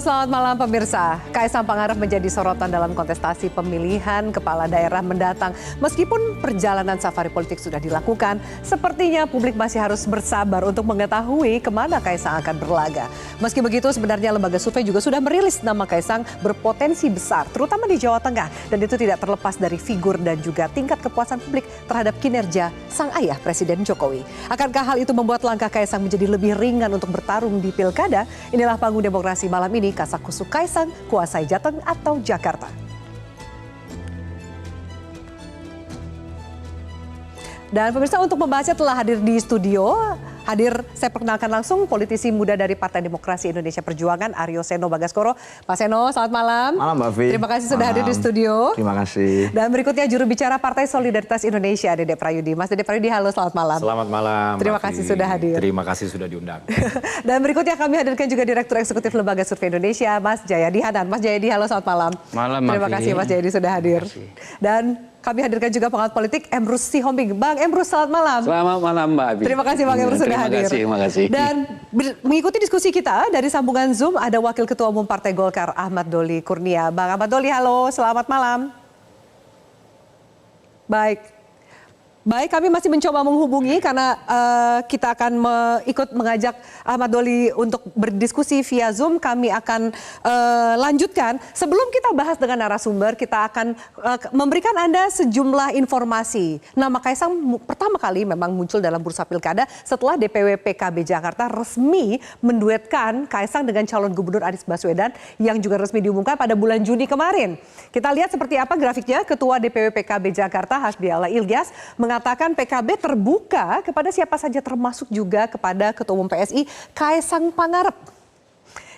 Halo, selamat malam pemirsa. Kaisang Pangarep menjadi sorotan dalam kontestasi pemilihan kepala daerah mendatang. Meskipun perjalanan safari politik sudah dilakukan, sepertinya publik masih harus bersabar untuk mengetahui kemana Kaisang akan berlaga. Meski begitu, sebenarnya lembaga survei juga sudah merilis nama Kaisang berpotensi besar, terutama di Jawa Tengah. Dan itu tidak terlepas dari figur dan juga tingkat kepuasan publik terhadap kinerja sang ayah Presiden Jokowi. Akankah hal itu membuat langkah Kaisang menjadi lebih ringan untuk bertarung di pilkada? Inilah panggung demokrasi malam ini, Kasakusuk Kaisang, kuasai Jateng atau Jakarta. Dan pemirsa, untuk membahasnya telah hadir di studio. Saya perkenalkan langsung politisi muda dari Partai Demokrasi Indonesia Perjuangan, Aryo Seno Bagaskoro. Pak Seno, selamat malam. Malam, Mbak Vi. Terima kasih sudah hadir di studio. Terima kasih. Dan berikutnya juru bicara Partai Solidaritas Indonesia, Dede Prayudi. Mas Dede Prayudi, halo, selamat malam. Selamat malam. Terima kasih sudah hadir. Terima kasih sudah diundang. Dan berikutnya kami hadirkan juga Direktur Eksekutif Lembaga Survei Indonesia, Mas Jayadi Hanan. Mas Jayadi, halo, selamat malam. Malam, Terima kasih Mas Jayadi sudah hadir. Dan kami hadirkan juga pengamat politik Emrus Sihombing. Bang Emrus, selamat malam. Selamat malam, Mbak Abi. Terima kasih Bang Emrus sudah hadir. Terima kasih. Dan mengikuti diskusi kita dari sambungan Zoom ada Wakil Ketua Umum Partai Golkar Ahmad Doli Kurnia. Bang Ahmad Doli, halo, selamat malam. Baik, kami masih mencoba menghubungi karena kita akan ikut mengajak Ahmad Doli untuk berdiskusi via Zoom. Kami akan lanjutkan. Sebelum kita bahas dengan narasumber, kita akan memberikan Anda sejumlah informasi. Nama Kaisang pertama kali memang muncul dalam bursa pilkada setelah DPW PKB Jakarta resmi menduetkan Kaisang dengan calon gubernur Anies Baswedan yang juga resmi diumumkan pada bulan Juni kemarin. Kita lihat seperti apa grafiknya. Ketua DPW PKB Jakarta Hasbiala Ilyas mengatakan PKB terbuka kepada siapa saja, termasuk juga kepada Ketua Umum PSI Kaisang Pangarep,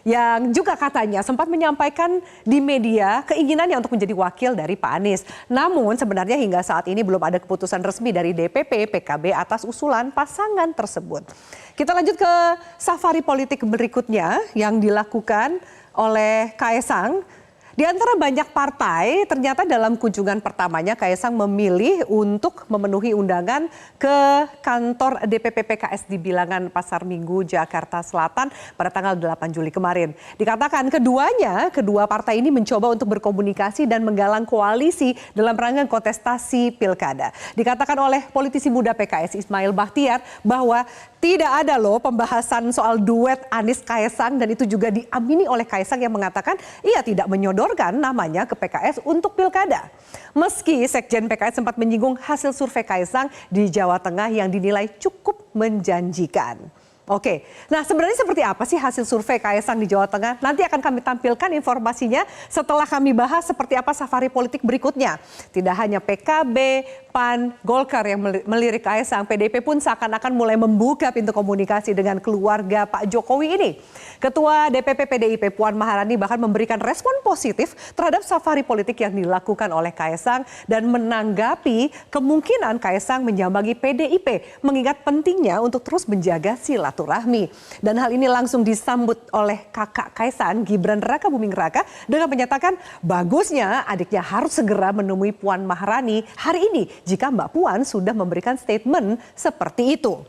yang juga katanya sempat menyampaikan di media keinginannya untuk menjadi wakil dari Pak Anies. Namun sebenarnya hingga saat ini belum ada keputusan resmi dari DPP PKB atas usulan pasangan tersebut. Kita lanjut ke safari politik berikutnya yang dilakukan oleh Kaisang. Di antara banyak partai, ternyata dalam kunjungan pertamanya Kaisang memilih untuk memenuhi undangan ke kantor DPP PKS di Bilangan Pasar Minggu, Jakarta Selatan pada tanggal 8 Juli kemarin. Dikatakan kedua partai ini mencoba untuk berkomunikasi dan menggalang koalisi dalam rangka kontestasi pilkada. Dikatakan oleh politisi muda PKS Ismail Bahtiar bahwa tidak ada loh pembahasan soal duet Anies Kaisang, dan itu juga diamini oleh Kaisang yang mengatakan ia tidak menyodorkan namanya ke PKS untuk pilkada. Meski Sekjen PKS sempat menyinggung hasil survei Kaisang di Jawa Tengah yang dinilai cukup menjanjikan. Oke, nah sebenarnya seperti apa sih hasil survei Kaisang di Jawa Tengah? Nanti akan kami tampilkan informasinya setelah kami bahas seperti apa safari politik berikutnya. Tidak hanya PKB, PAN, Golkar yang melirik Kaisang, PDIP pun seakan-akan mulai membuka pintu komunikasi dengan keluarga Pak Jokowi ini. Ketua DPP PDIP Puan Maharani bahkan memberikan respon positif terhadap safari politik yang dilakukan oleh Kaisang dan menanggapi kemungkinan Kaisang menyambangi PDIP, mengingat pentingnya untuk terus menjaga silaturahmi. Dan hal ini langsung disambut oleh kakak Kaisang, Gibran Rakabuming Raka, dengan menyatakan bagusnya adiknya harus segera menemui Puan Maharani hari ini jika Mbak Puan sudah memberikan statement seperti itu.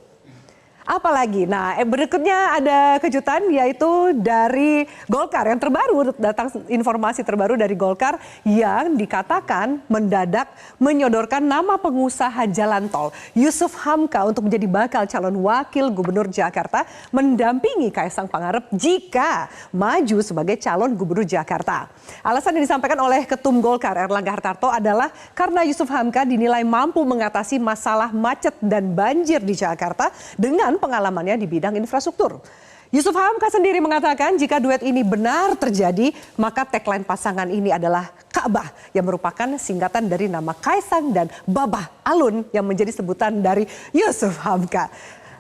Apalagi, nah berikutnya ada kejutan yaitu dari Golkar yang terbaru, datang informasi terbaru dari Golkar yang dikatakan mendadak menyodorkan nama pengusaha jalan tol Yusuf Hamka untuk menjadi bakal calon wakil gubernur Jakarta mendampingi Kaisang Pangarep jika maju sebagai calon gubernur Jakarta. Alasan yang disampaikan oleh Ketum Golkar Erlangga Hartarto adalah karena Yusuf Hamka dinilai mampu mengatasi masalah macet dan banjir di Jakarta dengan pengalamannya di bidang infrastruktur. Yusuf Hamka sendiri mengatakan jika duet ini benar terjadi, maka tagline pasangan ini adalah Ka'bah, yang merupakan singkatan dari nama Kaisang dan Babah Alun yang menjadi sebutan dari Yusuf Hamka.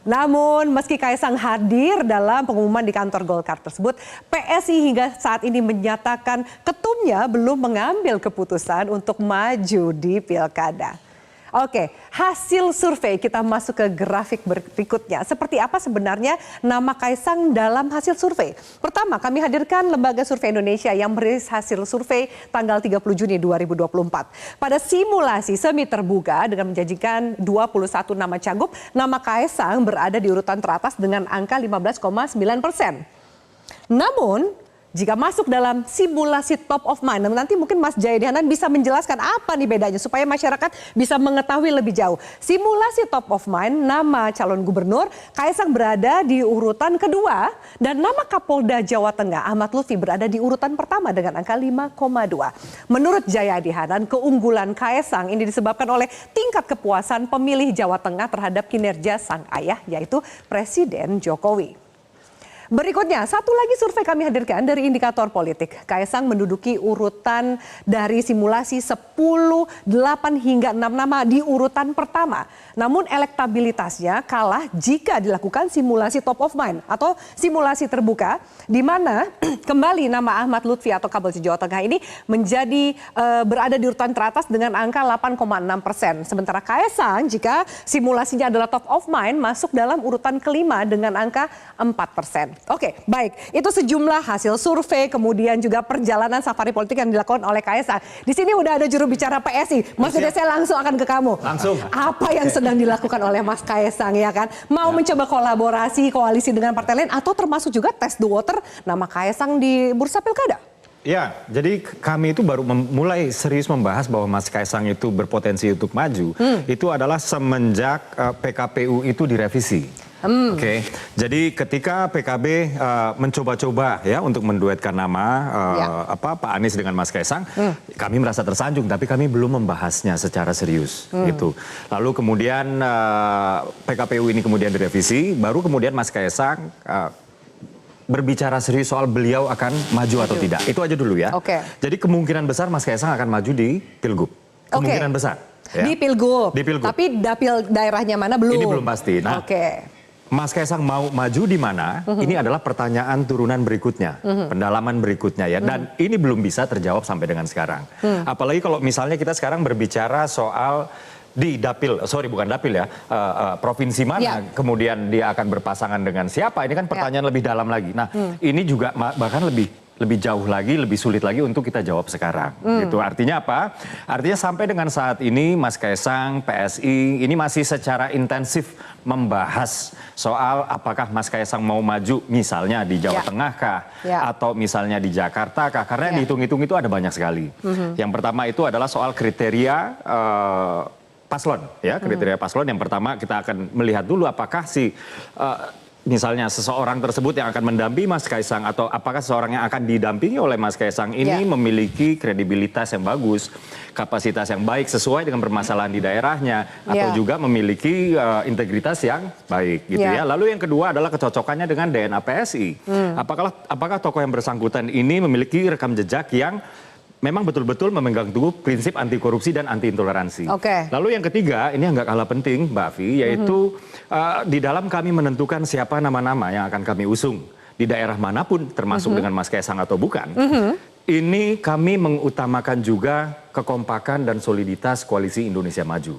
Namun meski Kaisang hadir dalam pengumuman di kantor Golkar tersebut, PSI hingga saat ini menyatakan ketumnya belum mengambil keputusan untuk maju di pilkada. Oke, hasil survei, kita masuk ke grafik berikutnya. Seperti apa sebenarnya nama Kaisang dalam hasil survei? Pertama, kami hadirkan Lembaga Survei Indonesia yang merilis hasil survei tanggal 30 Juni 2024. Pada simulasi semi terbuka dengan menjanjikan 21 nama cagup, nama Kaisang berada di urutan teratas dengan angka 15,9%. Namun, jika masuk dalam simulasi top of mind. Nanti mungkin Mas Jayadi Hanan bisa menjelaskan apa nih bedanya supaya masyarakat bisa mengetahui lebih jauh. Simulasi top of mind, nama calon gubernur Kaesang berada di urutan kedua dan nama Kapolda Jawa Tengah Ahmad Lutfi berada di urutan pertama dengan angka 5,2. Menurut Jayadi Hanan, keunggulan Kaesang ini disebabkan oleh tingkat kepuasan pemilih Jawa Tengah terhadap kinerja sang ayah yaitu Presiden Jokowi. Berikutnya, satu lagi survei kami hadirkan dari Indikator Politik. Kaesang menduduki urutan dari simulasi 10, 8 hingga 6 nama di urutan pertama. Namun elektabilitasnya kalah jika dilakukan simulasi top of mind atau simulasi terbuka di mana kembali nama Ahmad Lutfi atau Kapolda Jawa Tengah ini menjadi berada di urutan teratas dengan angka 8,6%. Sementara Kaesang jika simulasinya adalah top of mind masuk dalam urutan kelima dengan angka 4%. Oke, baik. Itu sejumlah hasil survei, kemudian juga perjalanan safari politik yang dilakukan oleh Kaesang. Di sini udah ada juru bicara PSI. Mas Dede, saya langsung akan ke kamu. Langsung. Apa yang sedang dilakukan oleh Mas Kaesang ya kan? Mau mencoba kolaborasi, koalisi dengan partai lain atau termasuk juga test the water nama Kaesang di bursa pilkada? Ya, jadi kami itu baru mulai serius membahas bahwa Mas Kaesang itu berpotensi untuk maju. Itu adalah semenjak PKPU itu direvisi. Oke, jadi ketika PKB mencoba-coba ya untuk menduetkan nama Pak Anies dengan Mas Kaesang, kami merasa tersanjung, tapi kami belum membahasnya secara serius gitu. Lalu kemudian PKPU ini kemudian direvisi, baru kemudian Mas Kaesang berbicara serius soal beliau akan maju atau tidak. Itu aja dulu ya. Jadi kemungkinan besar Mas Kaesang akan maju di Pilgub. Kemungkinan besar. Ya. Di Pilgub. Di Pilgub. Tapi dapil daerahnya mana belum. Ini belum pasti. Nah, Mas Kaesang mau maju di mana? Ini adalah pertanyaan turunan berikutnya, pendalaman berikutnya ya. Dan ini belum bisa terjawab sampai dengan sekarang. Apalagi kalau misalnya kita sekarang berbicara soal di dapil, bukan dapil ya, provinsi mana kemudian dia akan berpasangan dengan siapa? Ini kan pertanyaan lebih dalam lagi. Nah, ini juga bahkan lebih jauh lagi, lebih sulit lagi untuk kita jawab sekarang. Gitu. Artinya apa? Artinya sampai dengan saat ini Mas Kaesang, PSI ini masih secara intensif membahas soal apakah Mas Kaesang mau maju misalnya di Jawa Tengah kah? Atau misalnya di Jakarta kah? Karena yang dihitung-hitung itu ada banyak sekali. Yang pertama itu adalah soal kriteria paslon. Ya, kriteria paslon yang pertama kita akan melihat dulu apakah misalnya seseorang tersebut yang akan mendampingi Mas Kaesang atau apakah seseorang yang akan didampingi oleh Mas Kaesang ini memiliki kredibilitas yang bagus, kapasitas yang baik sesuai dengan permasalahan di daerahnya atau juga memiliki integritas yang baik gitu ya. Lalu yang kedua adalah kecocokannya dengan DNA PSI. Apakah tokoh yang bersangkutan ini memiliki rekam jejak yang memang betul-betul memegang teguh prinsip anti korupsi dan anti intoleransi. Lalu yang ketiga, ini yang nggak kalah penting, Mbak Afi, yaitu di dalam kami menentukan siapa nama-nama yang akan kami usung di daerah manapun, termasuk dengan Mas Kaesang atau bukan. Ini kami mengutamakan juga kekompakan dan soliditas koalisi Indonesia Maju.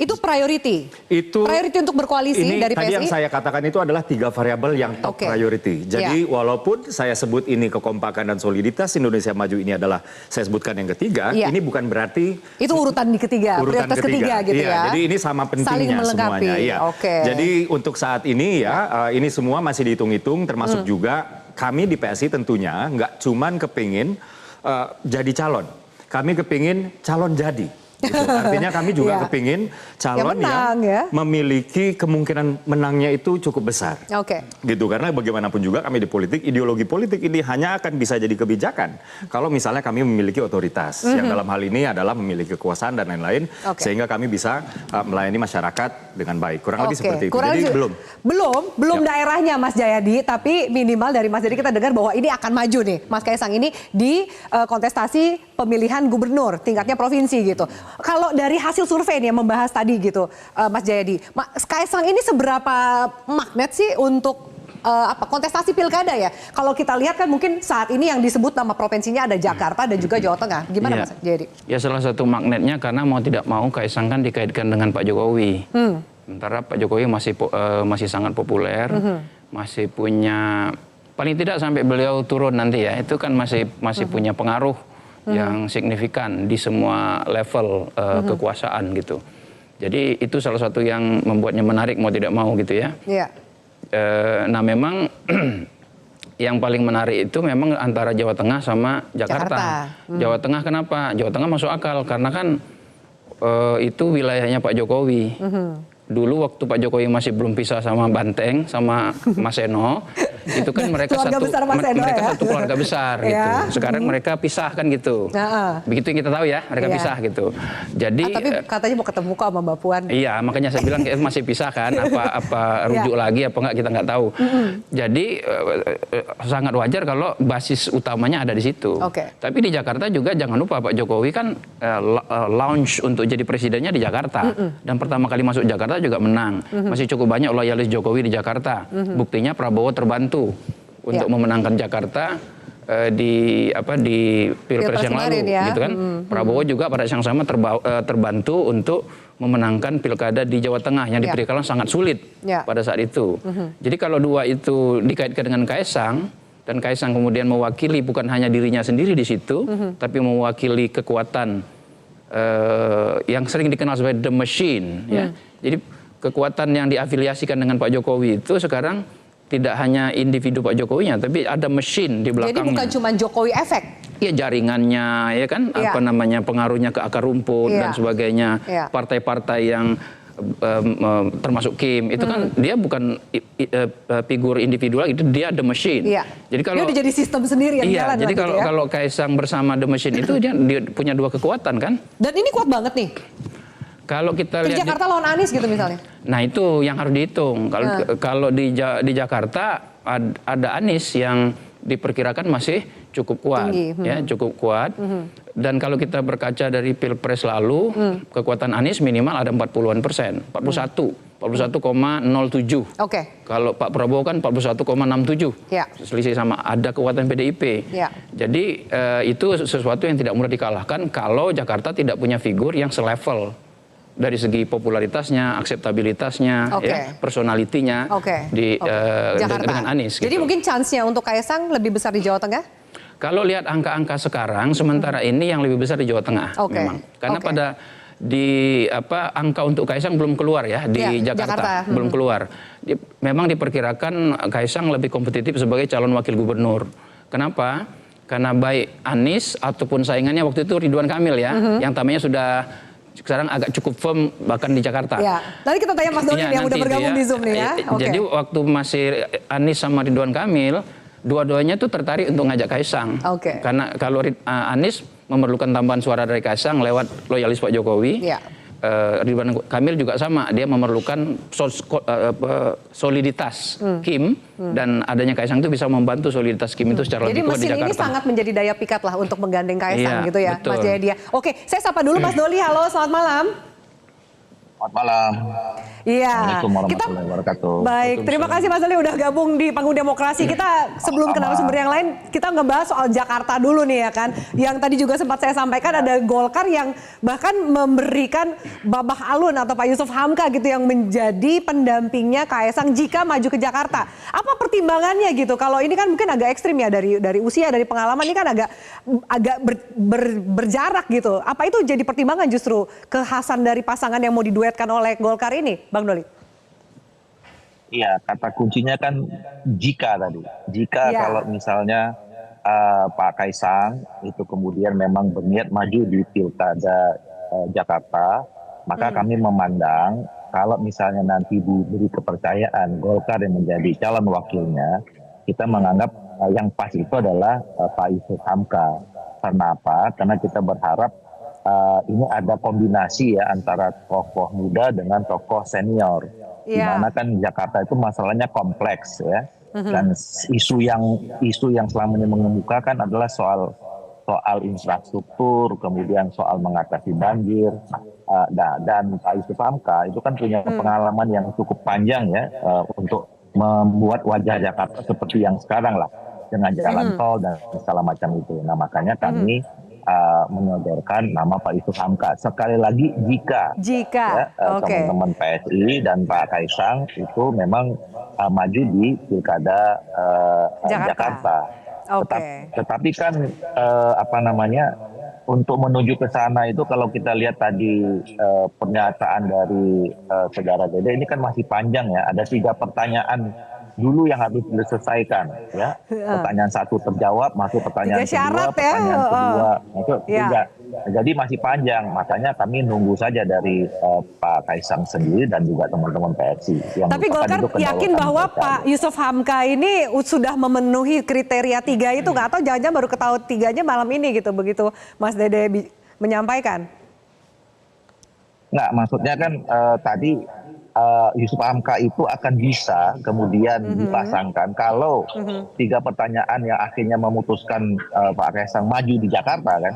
Itu priority. Itu priority untuk berkoalisi dari PSI. Tadi yang saya katakan itu adalah 3 variabel yang top priority. Jadi walaupun saya sebut ini kekompakan dan soliditas Indonesia Maju ini adalah saya sebutkan yang ketiga, ini bukan berarti itu urutan di ketiga, prioritas ketiga gitu ya. Jadi ini sama pentingnya semuanya. Jadi untuk saat ini ini semua masih dihitung-hitung, termasuk juga kami di PSI tentunya nggak cuman kepingin jadi calon. Kami kepingin calon jadi. Gitu. Artinya kami juga kepingin calon yang memiliki kemungkinan menangnya itu cukup besar. Gitu, karena bagaimanapun juga kami di politik, ideologi politik ini hanya akan bisa jadi kebijakan kalau misalnya kami memiliki otoritas. Yang dalam hal ini adalah memiliki kekuasaan dan lain-lain. Sehingga kami bisa melayani masyarakat dengan baik. Kurang lebih seperti itu. Jadi belum daerahnya Mas Jayadi, tapi minimal dari Mas Jayadi kita dengar bahwa ini akan maju nih. Mas Kaesang ini di kontestasi pemilihan gubernur tingkatnya provinsi gitu. Kalau dari hasil survei nih yang membahas tadi gitu, Mas Jayadi, Mas Kaesang ini seberapa magnet sih untuk kontestasi pilkada ya? Kalau kita lihat kan mungkin saat ini yang disebut nama provinsinya ada Jakarta dan juga Jawa Tengah. Gimana Mas Jayadi? Ya salah satu magnetnya karena mau tidak mau Kaesang kan dikaitkan dengan Pak Jokowi. Sementara Pak Jokowi masih sangat populer, masih punya paling tidak sampai beliau turun nanti ya, itu kan masih punya pengaruh yang signifikan di semua level kekuasaan gitu. Jadi itu salah satu yang membuatnya menarik mau tidak mau gitu ya. Nah memang yang paling menarik itu memang antara Jawa Tengah sama Jakarta. Jawa Tengah kenapa? Jawa Tengah masuk akal karena kan itu wilayahnya Pak Jokowi. Dulu waktu Pak Jokowi masih belum pisah sama Banteng, sama Mas Eno, itu kan mereka satu keluarga besar gitu. Sekarang mereka pisah kan gitu. Begitu yang kita tahu ya, mereka pisah gitu. Jadi tapi katanya mau ketemu kok sama Mbak Puan. Iya, makanya saya bilang masih pisah kan, apa rujuk lagi apa enggak kita nggak tahu. Jadi sangat wajar kalau basis utamanya ada di situ. Tapi di Jakarta juga jangan lupa Pak Jokowi kan launch untuk jadi presidennya di Jakarta. Dan pertama kali masuk Jakarta juga menang. Masih cukup banyak loyalis Jokowi di Jakarta. Buktinya Prabowo terbantu untuk memenangkan Jakarta di Pilpres yang lalu, gitu kan. Prabowo juga pada saat yang sama terbantu untuk memenangkan pilkada di Jawa Tengah yang diperkirakan sangat sulit pada saat itu. Jadi kalau dua itu dikaitkan dengan Kaesang, dan Kaesang kemudian mewakili bukan hanya dirinya sendiri di situ, tapi mewakili kekuatan yang sering dikenal sebagai the machine, ya. Jadi kekuatan yang diafiliasikan dengan Pak Jokowi itu sekarang tidak hanya individu Pak Jokowinya, tapi ada mesin di belakangnya. Jadi bukan cuma Jokowi efek. Iya, jaringannya, ya kan, pengaruhnya ke akar rumput dan sebagainya. Partai-partai yang termasuk Kim itu kan dia bukan figur individu lagi, itu dia the machine. Jadi kalau dia udah jadi sistem sendiri yang jalan. Jadi kalau Kaesang bersama the machine itu dia punya dua kekuatan kan. Dan ini kuat banget nih. Kalau kita lihat Jakarta lawan Anies gitu misalnya. Nah itu yang harus dihitung. Kalau di Jakarta ada Anies yang diperkirakan masih cukup kuat, ya cukup kuat. Dan kalau kita berkaca dari Pilpres lalu, kekuatan Anies minimal ada 40-an%, 41,07. Kalau Pak Prabowo kan 41,67. Selisih sama, ada kekuatan PDIP. Jadi itu sesuatu yang tidak mudah dikalahkan kalau Jakarta tidak punya figur yang selevel dari segi popularitasnya, akseptabilitasnya, personalitinya dengan Anies. Jadi mungkin chance-nya untuk Kaesang lebih besar di Jawa Tengah? Kalau lihat angka-angka sekarang, sementara ini yang lebih besar di Jawa Tengah, memang. Karena angka untuk Kaesang belum keluar ya di Jakarta. Belum keluar. Memang diperkirakan Kaesang lebih kompetitif sebagai calon wakil gubernur. Kenapa? Karena baik Anies ataupun saingannya waktu itu Ridwan Kamil ya, yang tampaknya sudah sekarang agak cukup firm bahkan di Jakarta. Nanti kita tanya Mas Doli yang udah bergabung di Zoom nih ya. Jadi waktu masih Anies sama Ridwan Kamil, dua-duanya tuh tertarik untuk ngajak Kaesang. Karena kalau Anies memerlukan tambahan suara dari Kaesang lewat loyalis Pak Jokowi. Ridwan Kamil juga sama, dia memerlukan soliditas Kim, dan adanya Kaesang itu bisa membantu soliditas Kim itu secara lebih kuat di Jakarta. Jadi mesin ini sangat menjadi daya pikat lah untuk menggandeng Kaesang gitu ya, betul. Mas Jayadi. Oke, saya sapa dulu Mas Doli. Halo, selamat malam. Selamat malam. Assalamualaikum warahmatullahi wabarakatuh. Baik, terima kasih Mas Doli udah gabung di Panggung Demokrasi. Kita sebelum ke narasumber yang lain, kita ngebahas soal Jakarta dulu nih ya kan. Yang tadi juga sempat saya sampaikan ada Golkar yang bahkan memberikan Babah Alun atau Pak Yusuf Hamka gitu yang menjadi pendampingnya Kaesang jika maju ke Jakarta. Apa pertimbangannya gitu? Kalau ini kan mungkin agak ekstrim ya dari usia, dari pengalaman ini kan agak berjarak gitu. Apa itu jadi pertimbangan justru kekhasan dari pasangan yang mau diduetkan oleh Golkar ini, Bang Doli? Iya, kata kuncinya kan jika tadi. Jika kalau misalnya Pak Kaesang itu kemudian memang berniat maju di Pilkada Jakarta, maka kami memandang kalau misalnya nanti diberi kepercayaan Golkar yang menjadi calon wakilnya, kita menganggap yang pas itu adalah Pak Yusuf Hamka. Karena apa? Karena kita berharap ini ada kombinasi ya antara tokoh muda dengan tokoh senior. Di mana kan Jakarta itu masalahnya kompleks ya. Dan isu yang selama ini mengemukakan adalah soal infrastruktur, kemudian soal mengatasi banjir. Dan Pak Yusuf Hamka itu kan punya pengalaman yang cukup panjang ya untuk membuat wajah Jakarta seperti yang sekarang lah, dengan jalan tol dan segala macam itu. Nah makanya kami menyodorkan nama Pak Yusuf Hamka. Sekali lagi jika teman-teman PSI dan Pak Kaesang itu memang maju di Pilkada Jakarta. Tetapi kan untuk menuju ke sana itu kalau kita lihat tadi pernyataan dari saudara Dede ini kan masih panjang ya. Ada 3 pertanyaan dulu yang harus diselesaikan, ya. Pertanyaan satu terjawab, masuk pertanyaan 3 syarat kedua, pertanyaan ya. kedua, masuk Ya. tiga. Jadi masih panjang, makanya kami nunggu saja dari Pak Kaisang sendiri dan juga teman-teman PSI. Tapi Golkar yakin bahwa Pak Yusuf Hamka ini sudah memenuhi kriteria 3 itu nggak? Atau jangan-jangan baru ketahui 3-nya malam ini gitu, begitu Mas Dede menyampaikan? Nggak, maksudnya kan tadi Yusuf Hamka itu akan bisa kemudian dipasangkan kalau 3 pertanyaan yang akhirnya memutuskan Pak Kaisang maju di Jakarta kan.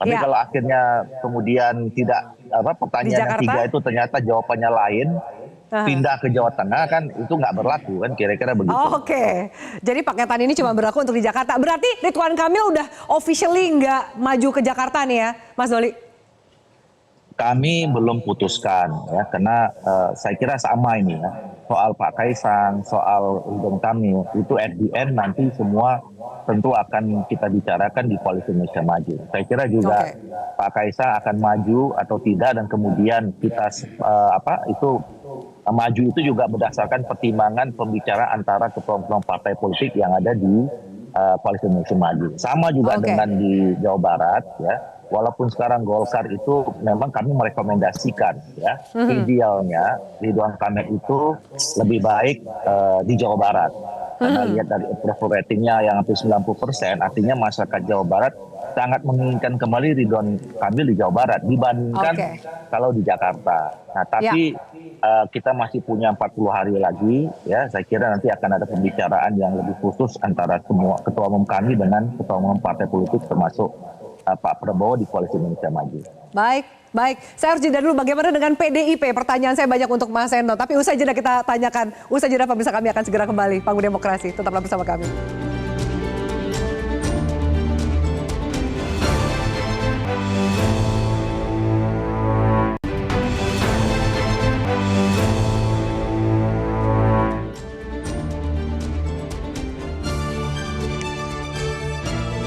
Tapi Ya. kalau akhirnya kemudian tidak pertanyaan yang 3 itu ternyata jawabannya lain, pindah ke Jawa Tengah kan itu nggak berlaku kan, kira-kira begitu. Oh, Oke. Jadi paketan ini cuma berlaku untuk di Jakarta. Berarti Ridwan Kamil udah officially nggak maju ke Jakarta nih ya, Mas Doli? Kami belum putuskan ya, karena saya kira sama ini ya. Soal Pak Kaisang, soal Ridwan Kamil, itu at the end nanti semua tentu akan kita bicarakan di Koalisi Indonesia Maju. Saya kira juga Pak Kaisang akan maju atau tidak, dan kemudian kita maju itu juga berdasarkan pertimbangan pembicaraan antara ketua-ketua partai politik yang ada di Koalisi Indonesia Maju. Sama juga dengan di Jawa Barat ya. Walaupun sekarang Golkar itu memang kami merekomendasikan ya, idealnya Ridwan Kamil itu lebih baik di Jawa Barat. Karena lihat dari approval ratingnya yang hampir 90%, artinya masyarakat Jawa Barat sangat menginginkan kembali Ridwan Kamil di Jawa Barat dibandingkan kalau di Jakarta. Nah, tapi kita masih punya 40 hari lagi ya. Saya kira nanti akan ada pembicaraan yang lebih khusus antara semua ketua umum kami dengan ketua umum partai politik termasuk Pak Prabowo di Koalisi Indonesia Maju. Baik. Saya harus jeda dulu, bagaimana dengan PDIP? Pertanyaan saya banyak untuk Mas Eno, tapi usai jeda kita tanyakan. Usai jeda pemirsa, kami akan segera kembali. Panggung Demokrasi, tetaplah bersama kami.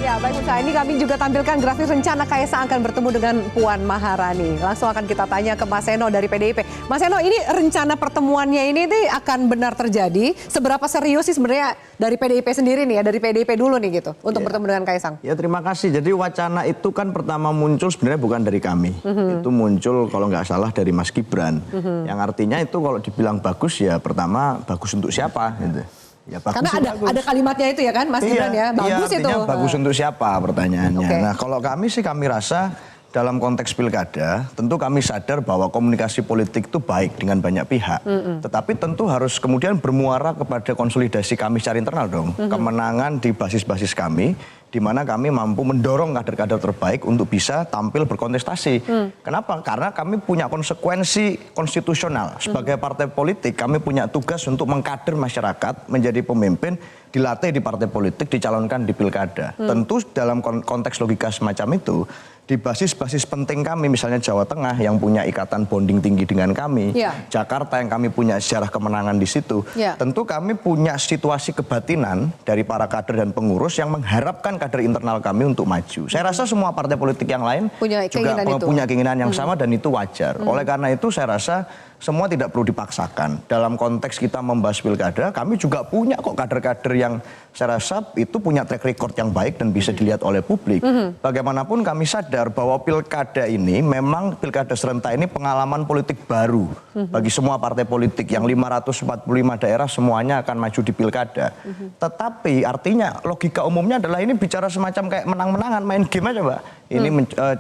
Ya, baik Musa, ini kami juga tampilkan grafis rencana Kaisang akan bertemu dengan Puan Maharani. Langsung akan kita tanya ke Mas Eno dari PDIP. Mas Eno, ini rencana pertemuannya ini akan benar terjadi? Seberapa serius sih sebenarnya dari PDIP sendiri nih ya, dari PDIP dulu nih gitu, untuk bertemu dengan Kaisang? Ya, terima kasih. Jadi wacana itu kan pertama muncul sebenarnya bukan dari kami. Itu muncul kalau nggak salah dari Mas Gibran. Yang artinya itu kalau dibilang bagus ya pertama bagus untuk siapa gitu. Ya, bagus karena ada kalimatnya itu ya kan Mas Gibran ya, bagus itu. Bagus untuk siapa pertanyaannya. Okay. Nah kalau kami rasa dalam konteks pilkada tentu kami sadar bahwa komunikasi politik itu baik dengan banyak pihak. Tetapi tentu harus kemudian bermuara kepada konsolidasi kami secara internal dong. Kemenangan di basis-basis kami, di mana kami mampu mendorong kader-kader terbaik untuk bisa tampil berkontestasi. Kenapa? Karena kami punya konsekuensi konstitusional. Sebagai partai politik, kami punya tugas untuk mengkader masyarakat, menjadi pemimpin, dilatih di partai politik, dicalonkan di pilkada. Tentu dalam konteks logika semacam itu, di basis-basis penting kami, misalnya Jawa Tengah yang punya ikatan bonding tinggi dengan kami, Jakarta yang kami punya sejarah kemenangan di situ, tentu kami punya situasi kebatinan dari para kader dan pengurus yang mengharapkan kader internal kami untuk maju. Saya rasa semua partai politik yang lain juga punya keinginan yang sama dan itu wajar. Oleh karena itu saya rasa semua tidak perlu dipaksakan. Dalam konteks kita membahas pilkada, kami juga punya kok kader-kader yang saya rasa itu punya track record yang baik dan bisa dilihat oleh publik. Bagaimanapun kami sadar bahwa pilkada ini memang pilkada serentak ini pengalaman politik baru bagi semua partai politik yang 545 daerah semuanya akan maju di pilkada. Tetapi artinya logika umumnya adalah ini bicara semacam kayak menang-menangan, main game aja Mbak. Ini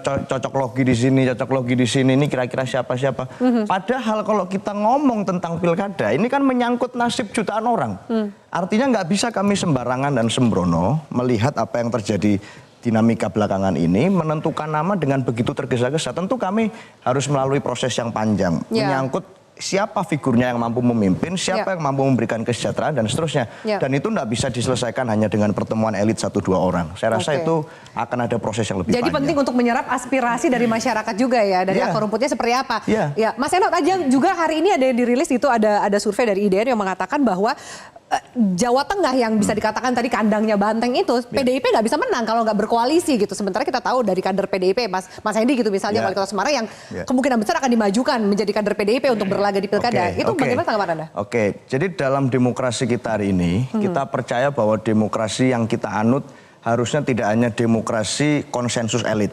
cocok logi di sini, cocok logi di sini, ini kira-kira siapa-siapa. Padahal kalau kita ngomong tentang pilkada, ini kan menyangkut nasib jutaan orang. Artinya nggak bisa kami sembarangan dan sembrono melihat apa yang terjadi dinamika belakangan ini, menentukan nama dengan begitu tergesa-gesa. Tentu kami harus melalui proses yang panjang, menyangkut siapa figurnya yang mampu memimpin, siapa yang mampu memberikan kesejahteraan dan seterusnya. Dan itu tidak bisa diselesaikan hanya dengan pertemuan elit 1-2 orang. Saya rasa itu akan ada proses yang lebih panjang. Jadi penting untuk menyerap aspirasi dari masyarakat juga ya, dari akar rumputnya seperti apa. Ya, Mas Eno, aja juga hari ini ada yang dirilis itu ada survei dari IDN yang mengatakan bahwa Jawa Tengah yang bisa dikatakan tadi kandangnya banteng itu, PDIP nggak bisa menang kalau nggak berkoalisi gitu. Sementara kita tahu dari kader PDIP, Mas Hendy gitu misalnya, Wali Kota Semarang yang kemungkinan besar akan dimajukan menjadi kader PDIP untuk berlaga di pilkada. Itu bagaimana tanggapan Anda? Oke, jadi dalam demokrasi kita hari ini, kita percaya bahwa demokrasi yang kita anut harusnya tidak hanya demokrasi konsensus elit.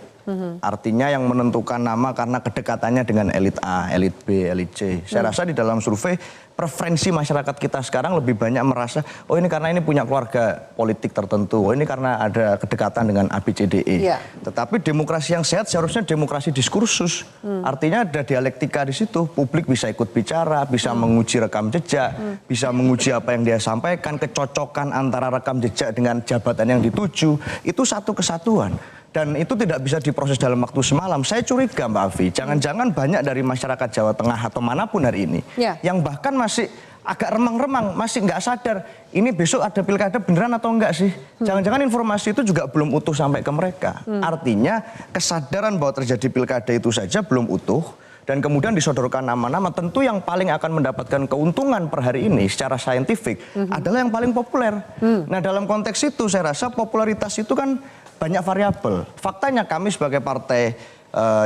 Artinya yang menentukan nama karena kedekatannya dengan elit A, elit B, elit C. Saya rasa di dalam survei preferensi masyarakat kita sekarang lebih banyak merasa, oh ini karena ini punya keluarga politik tertentu, oh ini karena ada kedekatan dengan ABCDE. Tetapi demokrasi yang sehat seharusnya demokrasi diskursus. Artinya ada dialektika di situ, publik bisa ikut bicara, bisa menguji rekam jejak, bisa menguji apa yang dia sampaikan, kecocokan antara rekam jejak dengan jabatan yang dituju, itu satu kesatuan. Dan itu tidak bisa diproses dalam waktu semalam. Saya curiga Mbak Afi, jangan-jangan banyak dari masyarakat Jawa Tengah atau manapun hari ini yang bahkan masih agak remang-remang, masih nggak sadar ini besok ada pilkada beneran atau enggak sih. Jangan-jangan informasi itu juga belum utuh sampai ke mereka. Artinya kesadaran bahwa terjadi pilkada itu saja belum utuh. Dan kemudian disodorkan nama-nama, tentu yang paling akan mendapatkan keuntungan per hari ini secara saintifik adalah yang paling populer. Nah dalam konteks itu saya rasa popularitas itu kan banyak variabel. Faktanya kami sebagai partai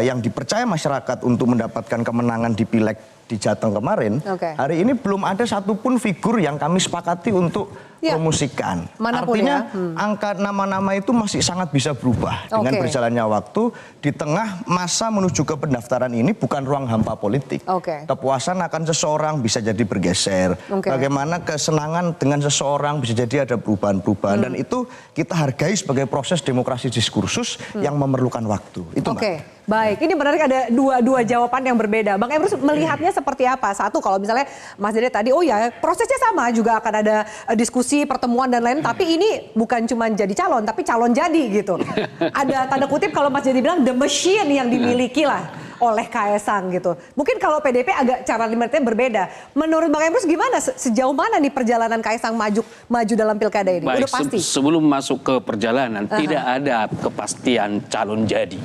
yang dipercaya masyarakat untuk mendapatkan kemenangan di pileg di Jateng kemarin, hari ini belum ada satupun figur yang kami sepakati untuk promosikan. Artinya angka nama-nama itu masih sangat bisa berubah dengan berjalannya waktu. Di tengah masa menuju ke pendaftaran ini bukan ruang hampa politik. Kepuasan akan seseorang bisa jadi bergeser. Bagaimana kesenangan dengan seseorang bisa jadi ada perubahan-perubahan. Dan itu kita hargai sebagai proses demokrasi diskursus yang memerlukan waktu. Itu Mbak. Baik, ini menarik, ada dua jawaban yang berbeda. Bang Emrus melihatnya seperti apa? Satu, kalau misalnya Mas Dede tadi, oh ya prosesnya sama, juga akan ada diskusi, pertemuan dan lain. Tapi ini bukan cuma jadi calon, tapi calon jadi gitu. Ada tanda kutip kalau Mas Dede bilang the machine yang dimiliki lah oleh Kaesang gitu. Mungkin kalau PDIP agak cara limitnya berbeda. Menurut Bang Emrus gimana? Sejauh mana nih perjalanan Kaesang maju dalam pilkada ini? Baik, udah pasti? Sebelum masuk ke perjalanan, tidak ada kepastian calon jadi.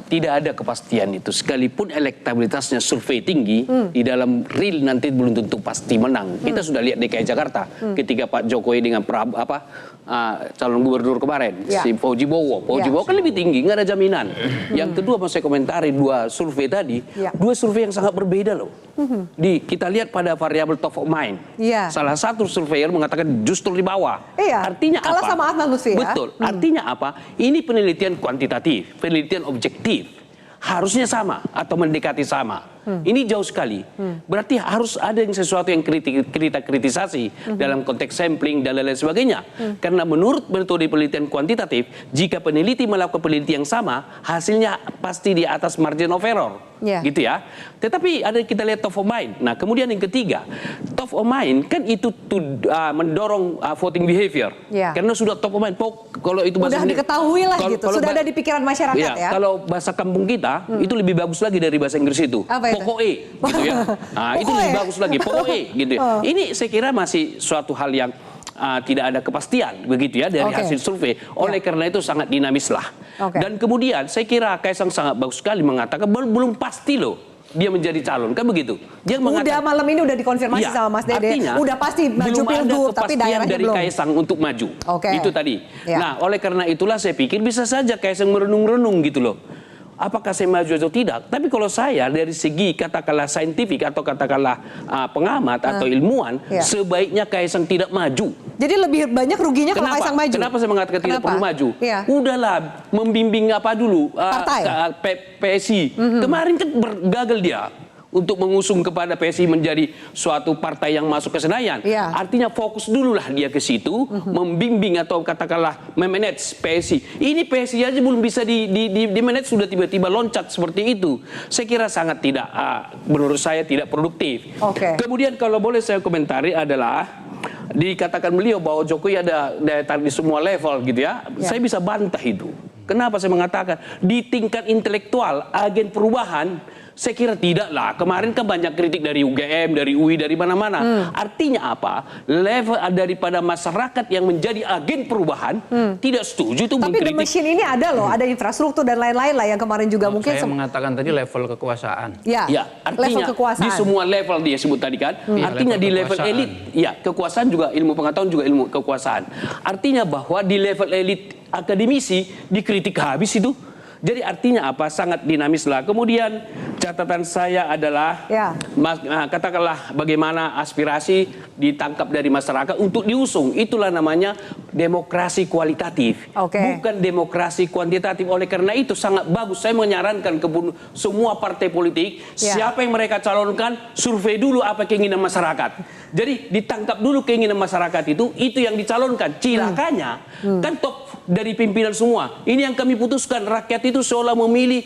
Tidak ada kepastian itu. Sekalipun elektabilitasnya survei tinggi, di dalam real nanti belum tentu pasti menang. Kita sudah lihat DKI Jakarta ketika Pak Jokowi dengan calon gubernur kemarin, si Fauji Bowo. Fauji Bowo kan lebih tinggi, nggak ada jaminan. Yang kedua, mau saya komentari dua survei tadi, dua survei yang sangat berbeda loh. Kita lihat pada variabel top of mind. Salah satu surveyor mengatakan justru di bawah. Artinya kalah apa? Sama Adnan Lutfi, Betul. Artinya apa? Ini penelitian kuantitatif, penelitian objektif. Harusnya sama atau mendekati sama. Ini jauh sekali. Berarti harus ada sesuatu yang kita kritisasi dalam konteks sampling dan lain sebagainya. Karena menurut metode penelitian kuantitatif, jika peneliti melakukan penelitian yang sama, hasilnya pasti di atas margin of error. Gitu ya. Tetapi ada kita lihat top of mind. Nah, kemudian yang ketiga, top of mind kan itu mendorong voting behavior. Karena sudah top of mind. Kalau itu bahasa udah diketahui lah gitu. Sudah ada di pikiran masyarakat ya. Kalau bahasa kampung kita itu lebih bagus lagi dari bahasa Inggris itu. Pokoknya gitu ya. Nah, itu lebih bagus lagi. Pokoknya gitu ya. Ini saya kira masih suatu hal yang tidak ada kepastian begitu ya dari hasil survei. Oleh karena itu sangat dinamis lah. Dan kemudian saya kira Kaesang sangat bagus sekali mengatakan belum pasti loh dia menjadi calon, kan begitu. Dia mengatakan malam ini udah dikonfirmasi sama Mas Dede. Artinya, udah pasti maju pilgub, tapi daerahnya dari belum. Kaesang untuk maju. Itu tadi. Nah, oleh karena itulah saya pikir bisa saja Kaesang merenung-renung gitu loh. Apakah saya maju atau tidak? Tapi kalau saya dari segi katakanlah saintifik atau katakanlah pengamat atau ilmuwan, sebaiknya Kaesang tidak maju. Jadi lebih banyak ruginya kalau Kaesang maju. Kenapa saya mengatakan tidak perlu maju? Udahlah membimbing apa dulu? PSI. Kemarin kan gagal dia untuk mengusung kepada PSI menjadi suatu partai yang masuk ke Senayan. Artinya fokus dululah dia ke situ, membimbing atau katakanlah memanage PSI. Ini PSI aja belum bisa di manage, sudah tiba-tiba loncat seperti itu. Saya kira sangat tidak, menurut saya tidak produktif. Kemudian kalau boleh saya komentari adalah, dikatakan beliau bahwa Jokowi ada daya tarik di semua level gitu ya. Saya bisa bantah itu. Kenapa saya mengatakan di tingkat intelektual agen perubahan saya kira tidaklah. Kemarin kan banyak kritik dari UGM, dari UI, dari mana-mana. Artinya apa? Level daripada masyarakat yang menjadi agen perubahan tidak setuju itu Tapi the mengkritik. machine ini ada loh, ada infrastruktur dan lain-lain lah yang kemarin juga mungkin. Saya mengatakan tadi level kekuasaan. Ya, Artinya level kekuasaan. di semua level dia sebut tadi kan. Artinya Level di level kekuasaan. elit, ya kekuasaan juga ilmu pengetahuan juga ilmu kekuasaan. Artinya bahwa di level elit akademisi dikritik habis itu. Jadi artinya apa? Sangat dinamis lah. Kemudian catatan saya adalah Ya. katakanlah bagaimana aspirasi ditangkap dari masyarakat untuk diusung. Itulah namanya demokrasi kualitatif, Oke. bukan demokrasi kuantitatif. Oleh karena itu sangat bagus. Saya menyarankan ke semua partai politik, Ya. siapa yang mereka calonkan, survei dulu apa keinginan masyarakat. Jadi ditangkap dulu keinginan masyarakat itu yang dicalonkan. Cilakanya kan top dari pimpinan semua. Ini yang kami putuskan, rakyat itu seolah memilih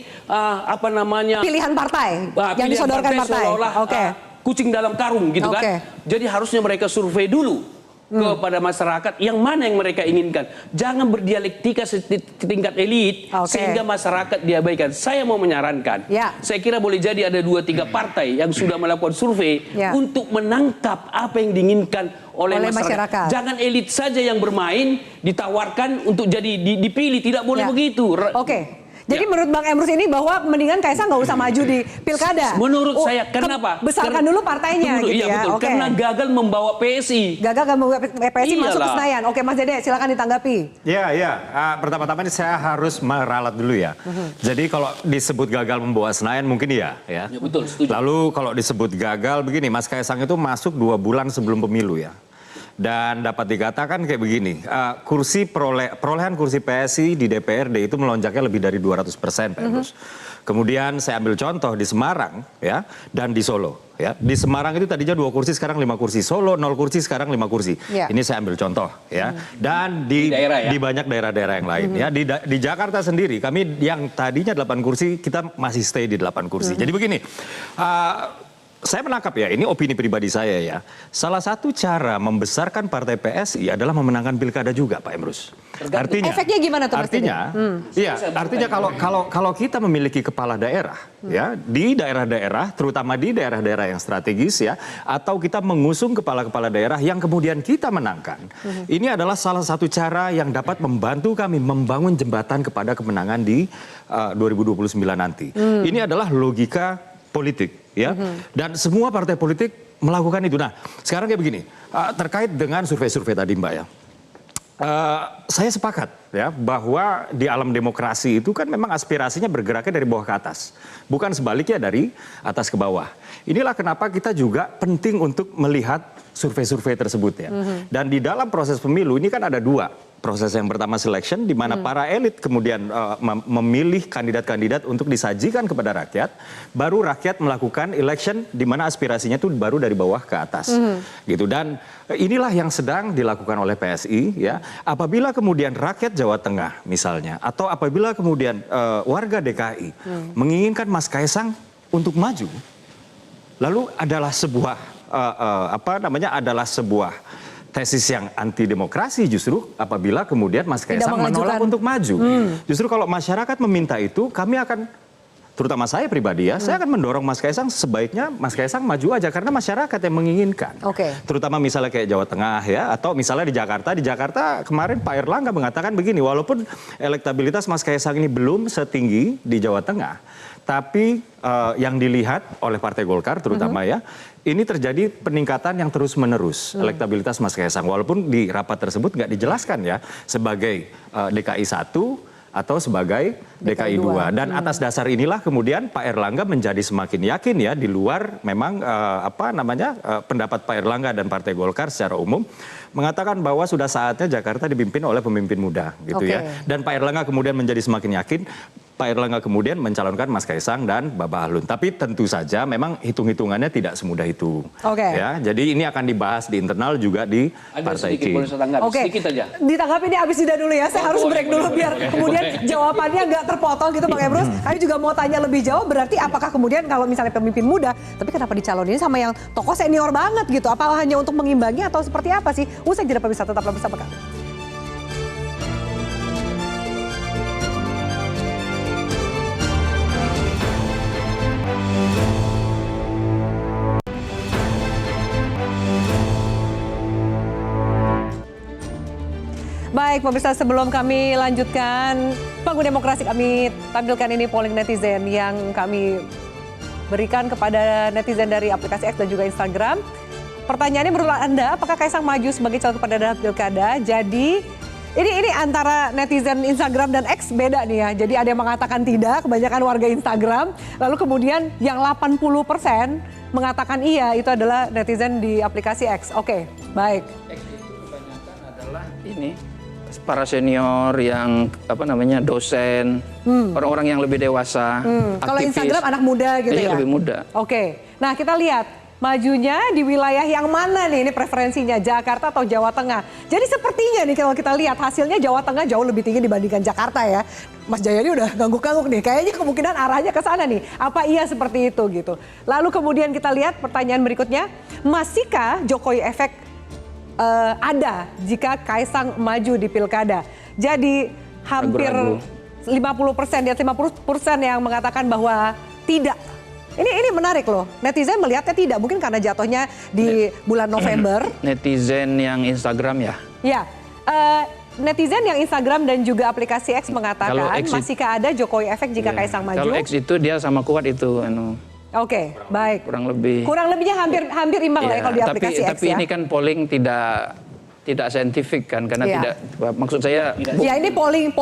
Pilihan partai yang pilihan disodorkan partai. seolah-olah Oke. kucing dalam karung gitu Oke. kan. Jadi harusnya mereka survei dulu kepada masyarakat yang mana yang mereka inginkan. Jangan berdialektika setingkat elit Oke. sehingga masyarakat diabaikan. Saya mau menyarankan, Ya. saya kira boleh jadi ada 2-3 partai yang sudah melakukan survei Ya. untuk menangkap apa yang diinginkan oleh masyarakat. Jangan elit saja yang bermain ditawarkan untuk jadi dipilih, tidak boleh Ya. begitu. Oke. Jadi Ya. menurut Bang Emrus ini bahwa mendingan Kaisang nggak usah maju di pilkada. Menurut saya, kenapa? Besarkan dulu partainya Tunggu, gitu iya, ya. betul. Oke. Karena gagal membawa PSI. Gagal nggak membuat PSI masuk ke Iyalah. Senayan. Oke Mas Dede silakan ditanggapi. Ya, ya. Pertama-tama ini saya harus meralat dulu ya. Jadi kalau disebut gagal membawa Senayan mungkin iya, ya. Ya, betul, setuju. Lalu kalau disebut gagal begini, Mas Kaisang itu masuk 2 bulan sebelum pemilu ya. Dan dapat dikatakan kayak begini, perolehan kursi PSI di DPRD itu melonjaknya lebih dari 200%, Pak Emrus. Kemudian saya ambil contoh di Semarang ya dan di Solo ya. Di Semarang itu tadinya 2 kursi sekarang 5 kursi, Solo 0 kursi sekarang 5 kursi. Ya. Ini saya ambil contoh ya. Dan di daerah ya? di banyak daerah-daerah yang lain ya. Di Jakarta sendiri kami yang tadinya 8 kursi kita masih stay di 8 kursi. Jadi begini, saya menangkap ya, ini opini pribadi saya ya. Salah satu cara membesarkan partai PSI adalah memenangkan pilkada juga, Pak Emrus. Artinya, Efeknya gimana tuh, Mas artinya kalau kita memiliki kepala daerah ya di daerah-daerah, terutama di daerah-daerah yang strategis ya, atau kita mengusung kepala-kepala daerah yang kemudian kita menangkan, ini adalah salah satu cara yang dapat membantu kami membangun jembatan kepada kemenangan di 2029 nanti. Ini adalah logika politik. Ya, dan semua partai politik melakukan itu. Nah, sekarang kayak begini, terkait dengan survei-survei tadi Mbak ya, saya sepakat ya bahwa di alam demokrasi itu kan memang aspirasinya bergeraknya dari bawah ke atas, bukan sebaliknya dari atas ke bawah. Inilah kenapa kita juga penting untuk melihat survei-survei tersebut ya. Dan di dalam proses pemilu ini kan ada 2. Proses yang pertama selection, di mana para elit kemudian memilih kandidat-kandidat untuk disajikan kepada rakyat. Baru rakyat melakukan election, di mana aspirasinya itu baru dari bawah ke atas. Gitu. Dan inilah yang sedang dilakukan oleh PSI. Ya. Apabila kemudian rakyat Jawa Tengah misalnya, atau apabila kemudian warga DKI menginginkan Mas Kaisang untuk maju, lalu adalah sebuah adalah sebuah tesis yang anti demokrasi justru apabila kemudian Mas Kaisang menolak untuk maju. Justru kalau masyarakat meminta itu, kami akan, terutama saya pribadi ya, saya akan mendorong Mas Kaisang sebaiknya Mas Kaisang maju aja karena masyarakat yang menginginkan. Oke. Terutama misalnya kayak Jawa Tengah ya, atau misalnya di Jakarta kemarin Pak Erlangga mengatakan begini, walaupun elektabilitas Mas Kaisang ini belum setinggi di Jawa Tengah, tapi yang dilihat oleh Partai Golkar terutama ya, ini terjadi peningkatan yang terus-menerus elektabilitas Mas Kaisang. Walaupun di rapat tersebut nggak dijelaskan ya sebagai DKI 1 atau sebagai DKI 2. Dan atas dasar inilah kemudian Pak Erlangga menjadi semakin yakin ya di luar memang pendapat Pak Erlangga dan Partai Golkar secara umum mengatakan bahwa sudah saatnya Jakarta dipimpin oleh pemimpin muda gitu ya. Dan Pak Erlangga kemudian menjadi semakin yakin. Pak Erlangga kemudian mencalonkan Mas Kaisang dan Mbak Bahlun. Tapi tentu saja memang hitung-hitungannya tidak semudah itu. Oke. Ya, jadi ini akan dibahas di internal juga di Ada Partai sedikit, Ki. boleh saya tanggapi Oke, sedikit aja. ditanggapi ini habis jeda dulu ya. Saya harus break dulu biar kemudian jawabannya nggak terpotong gitu Bang Emrus. Kami juga mau tanya lebih jauh, berarti apakah kemudian kalau misalnya pemimpin muda, tapi kenapa dicalonin sama yang tokoh senior banget gitu? Apa hanya untuk mengimbangi atau seperti apa sih? Usai jeda pemirsa, tetaplah bersama kami. Baik, pemirsa, sebelum kami lanjutkan Panggung Demokrasi, kami tampilkan ini polling netizen yang kami berikan kepada netizen dari aplikasi X dan juga Instagram. Pertanyaannya, menurut Anda, apakah Kaisang maju sebagai calon kepala daerah pilkada? Jadi ini antara netizen Instagram dan X beda nih ya. Jadi ada yang mengatakan tidak, kebanyakan warga Instagram. Lalu kemudian yang 80% mengatakan iya, itu adalah netizen di aplikasi X. Oke, baik. X itu kebanyakan adalah ini para senior yang dosen, orang-orang yang lebih dewasa. Kalau aktivis. Instagram anak muda gitu Iya, ya. lebih muda. Oke. Nah, kita lihat majunya di wilayah yang mana nih? Ini preferensinya Jakarta atau Jawa Tengah. Jadi sepertinya nih kalau kita lihat hasilnya Jawa Tengah jauh lebih tinggi dibandingkan Jakarta ya. Mas Jaya ini udah ngangguk-ngangguk nih. Kayaknya kemungkinan arahnya ke sana nih. Apa iya seperti itu gitu. Lalu kemudian kita lihat pertanyaan berikutnya. Masihkah Jokowi efek ada jika Kaisang maju di pilkada? Jadi hampir Ragu-ragu. 50%, di atas 50% yang mengatakan bahwa tidak. Ini menarik loh, netizen melihatnya tidak, mungkin karena jatuhnya di bulan November. Netizen yang Instagram ya? Ya, netizen yang Instagram dan juga aplikasi X mengatakan masihkah ada Jokowi efek jika Kaisang maju? Kalau X itu dia sama kuat itu. Oke, baik. Kurang lebih. Kurang lebihnya hampir imbang lah ya kalau di aplikasi X tapi ya. ini kan polling tidak saintifik kan, karena Iya. tidak, maksud saya. Ya ini polling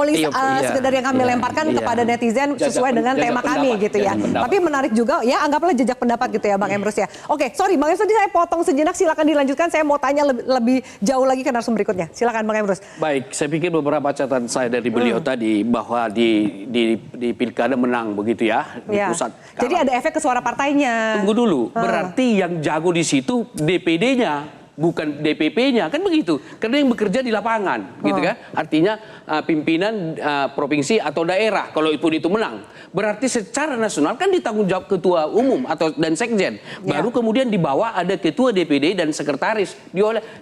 sekedar yang kami lemparkan kepada netizen sesuai dengan tema kami gitu ya. Tapi menarik juga ya, anggaplah jejak pendapat gitu ya Bang Emrus ya. Oke, sorry Bang Emrus, tadi saya potong sejenak, silakan dilanjutkan. Saya mau tanya lebih jauh lagi ke narasumber berikutnya. Silakan Bang Emrus. Baik, saya pikir beberapa catatan saya dari beliau tadi bahwa di pilkada menang begitu ya di Ya. pusat. Jadi ada efek ke suara partainya. Tunggu dulu, berarti yang jago di situ DPD-nya, bukan DPP-nya, kan begitu. Karena yang bekerja di lapangan, gitu kan. Artinya pimpinan provinsi atau daerah, kalau itu menang. Berarti secara nasional kan ditanggung jawab ketua umum dan sekjen. Baru kemudian di bawah ada ketua DPD dan sekretaris.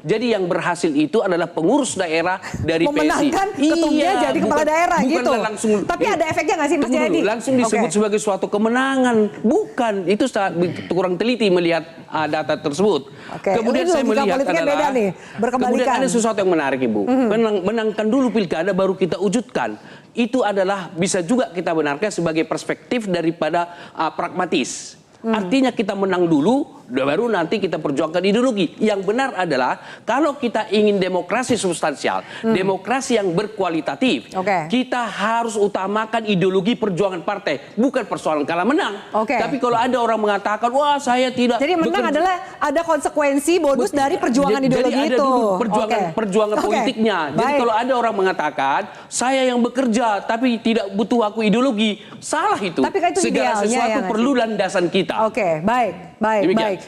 Jadi yang berhasil itu adalah pengurus daerah dari PSI. Memenangkan ketumnya jadi kepala daerah gitu. Langsung, tapi ada efeknya nggak sih Mas Jayadi? Langsung disebut sebagai suatu kemenangan. Bukan, itu kurang teliti melihat data tersebut. Kemudian saya melihat politiknya beda nih, berkebalikan. Kemudian ada sesuatu yang menarik Ibu. Menangkan dulu pilkada baru kita wujudkan. Itu adalah bisa juga kita benarkan sebagai perspektif daripada pragmatis. Artinya kita menang dulu, baru nanti kita perjuangkan ideologi. Yang benar adalah kalau kita ingin demokrasi substansial, demokrasi yang berkualitatif, kita harus utamakan ideologi perjuangan partai, bukan persoalan kalah menang. Tapi kalau ada orang mengatakan, wah saya tidak. Jadi menang adalah ada konsekuensi bonus dari perjuangan ideologi jadi ada itu. Dulu perjuangan politiknya. Jadi kalau ada orang mengatakan, saya yang bekerja tapi tidak butuh aku ideologi, salah itu. Tapi kan itu segala sesuatu perlu landasan kita. Oke, baik.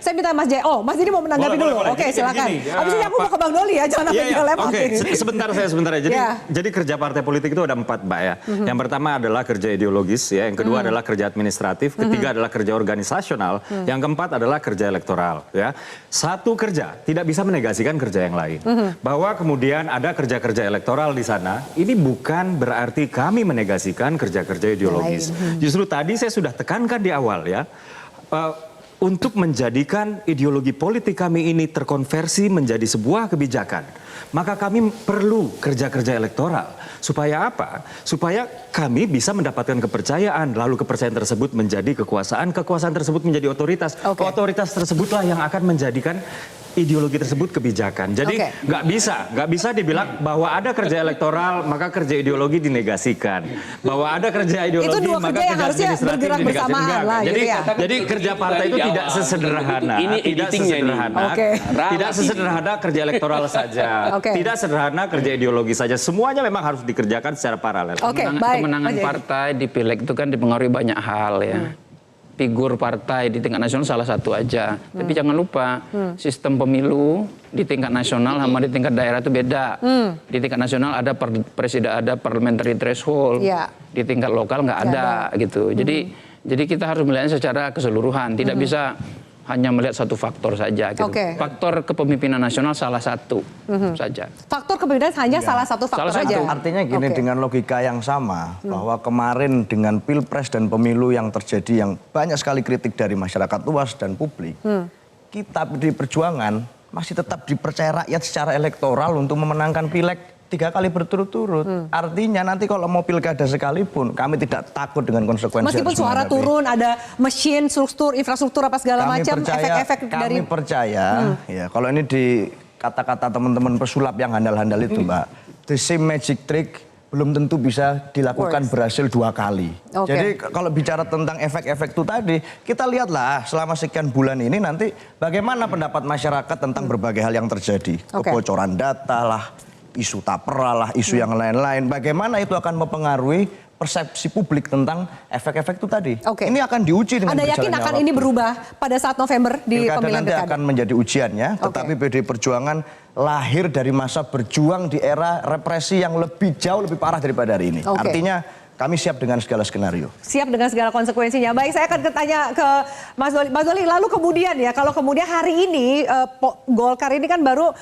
Saya minta Mas Jaya. Oh, Mas Didi mau menanggapi dulu. Oke, silakan. Habis ini aku mau ke Bang Doli ya, jangan sampai dilempar. Oke, sebentar ya. Jadi kerja partai politik itu ada 4 Mbak ya. Yang pertama adalah kerja ideologis ya, yang kedua adalah kerja administratif, ketiga adalah kerja organisasional, yang keempat adalah kerja elektoral ya. Satu kerja tidak bisa menegasikan kerja yang lain. Bahwa kemudian ada kerja-kerja elektoral di sana, ini bukan berarti kami menegasikan kerja-kerja ideologis. Justru tadi saya sudah tekankan di awal ya. Untuk menjadikan ideologi politik kami ini terkonversi menjadi sebuah kebijakan, maka kami perlu kerja-kerja elektoral. Supaya apa? Supaya kami bisa mendapatkan kepercayaan, lalu kepercayaan tersebut menjadi kekuasaan, kekuasaan tersebut menjadi otoritas. Otoritas tersebutlah yang akan menjadikan ideologi tersebut kebijakan. Jadi nggak bisa dibilang bahwa ada kerja elektoral maka kerja ideologi dinegasikan. Bahwa ada kerja ideologi maka kerja administratif dinegasikan. Jadi kerja partai itu tidak sesederhana. Tidak sesederhana kerja elektoral saja. Tidak sederhana kerja ideologi saja. Semuanya memang harus dikerjakan secara paralel. Kemenangan partai di pileg itu kan dipengaruhi banyak hal ya. Figur partai di tingkat nasional salah satu aja. Tapi jangan lupa sistem pemilu di tingkat nasional sama di tingkat daerah itu beda. Di tingkat nasional ada parliamentary threshold. Di tingkat lokal nggak ada gitu. Jadi kita harus melihatnya secara keseluruhan. Tidak bisa hanya melihat satu faktor saja gitu. Faktor kepemimpinan nasional salah satu saja. Faktor kepemimpinan hanya salah satu faktor saja. Artinya gini, dengan logika yang sama, bahwa kemarin dengan Pilpres dan pemilu yang terjadi yang banyak sekali kritik dari masyarakat luas dan publik, kita di Perjuangan masih tetap dipercaya rakyat secara elektoral untuk memenangkan pileg 3 kali berturut-turut. Artinya nanti kalau mau pilkada sekalipun, kami tidak takut dengan konsekuensi. Meskipun harus suara menghadapi. turun, ada mesin, struktur, infrastruktur apa segala Kami macam, percaya, efek-efek dari... kami percaya, ya kalau ini di kata-kata teman-teman pesulap yang handal-handal itu, Mbak, the same magic trick belum tentu bisa dilakukan berhasil 2 kali. Oke. Jadi kalau bicara tentang efek-efek itu tadi, kita lihatlah selama sekian bulan ini nanti bagaimana pendapat masyarakat tentang berbagai hal yang terjadi. Oke. Kebocoran data lah, isu tapera lah, isu yang lain-lain. Bagaimana itu akan mempengaruhi persepsi publik tentang efek-efek itu tadi. Oke. Ini akan diuji dengan Anda yakin berjalannya akan waktu. ini berubah pada saat November di Pilkada pemilihan nanti pilkada? akan menjadi ujiannya, tetapi PDI Perjuangan lahir dari masa berjuang di era represi yang lebih jauh lebih parah daripada hari ini. Oke. Artinya kami siap dengan segala skenario. Siap dengan segala konsekuensinya. Baik, saya akan tanya ke Mas Doli. Mas Doli, lalu kemudian ya, kalau kemudian hari ini Golkar ini kan baru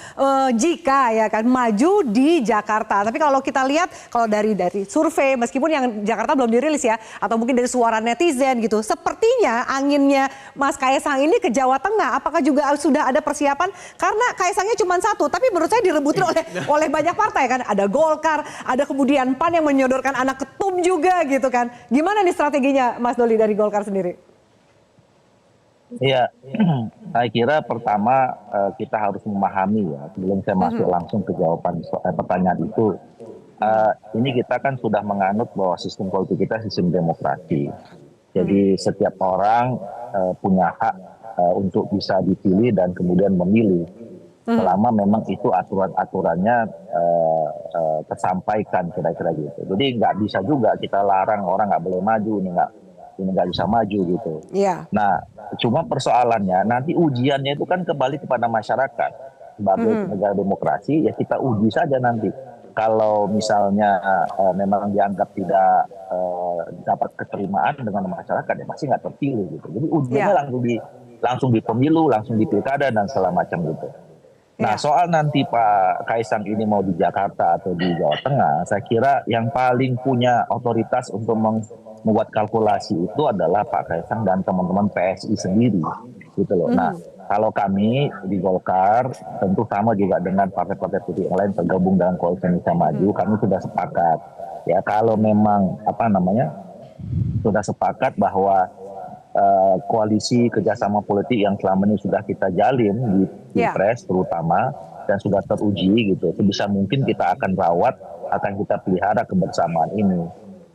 jika ya kan maju di Jakarta. Tapi kalau kita lihat, kalau dari survei, meskipun yang Jakarta belum dirilis ya, atau mungkin dari suara netizen gitu, sepertinya anginnya Mas Kaisang ini ke Jawa Tengah. Apakah juga sudah ada persiapan? Karena Kaisangnya cuma 1, tapi menurut saya direbutin oleh banyak partai kan. Ada Golkar, ada kemudian PAN yang menyodorkan anak ketum juga gitu kan. Gimana nih strateginya Mas Doli dari Golkar sendiri? Iya, saya kira pertama kita harus memahami ya, sebelum saya masuk langsung ke jawaban pertanyaan itu. Ini kita kan sudah menganut bahwa sistem politik kita sistem demokrasi. Jadi setiap orang punya hak untuk bisa dipilih dan kemudian memilih. Selama memang itu aturan-aturannya tersampaikan kira-kira gitu. Jadi nggak bisa juga kita larang orang nggak boleh maju, ini nggak bisa maju gitu. Iya. Nah, cuma persoalannya nanti ujiannya itu kan kembali kepada masyarakat. Sebagai negara demokrasi ya kita uji saja nanti. Kalau misalnya memang dianggap tidak dapat keterimaan dengan masyarakat ya pasti nggak terpilih gitu. Jadi ujiannya langsung di pemilu, langsung di pilkada dan segala macam gitu. Nah, soal nanti Pak Kaisang ini mau di Jakarta atau di Jawa Tengah, saya kira yang paling punya otoritas untuk membuat kalkulasi itu adalah Pak Kaisang dan teman-teman PSI sendiri, gitu loh. Nah, kalau kami di Golkar, tentu sama juga dengan partai-partai politik yang lain tergabung dalam Koalisi Indonesia Maju, kami sudah sepakat. Ya, kalau memang sudah sepakat bahwa koalisi kerjasama politik yang selama ini sudah kita jalin di Pilpres terutama dan sudah teruji gitu, sebisa mungkin kita akan rawat, akan kita pelihara kebersamaan ini.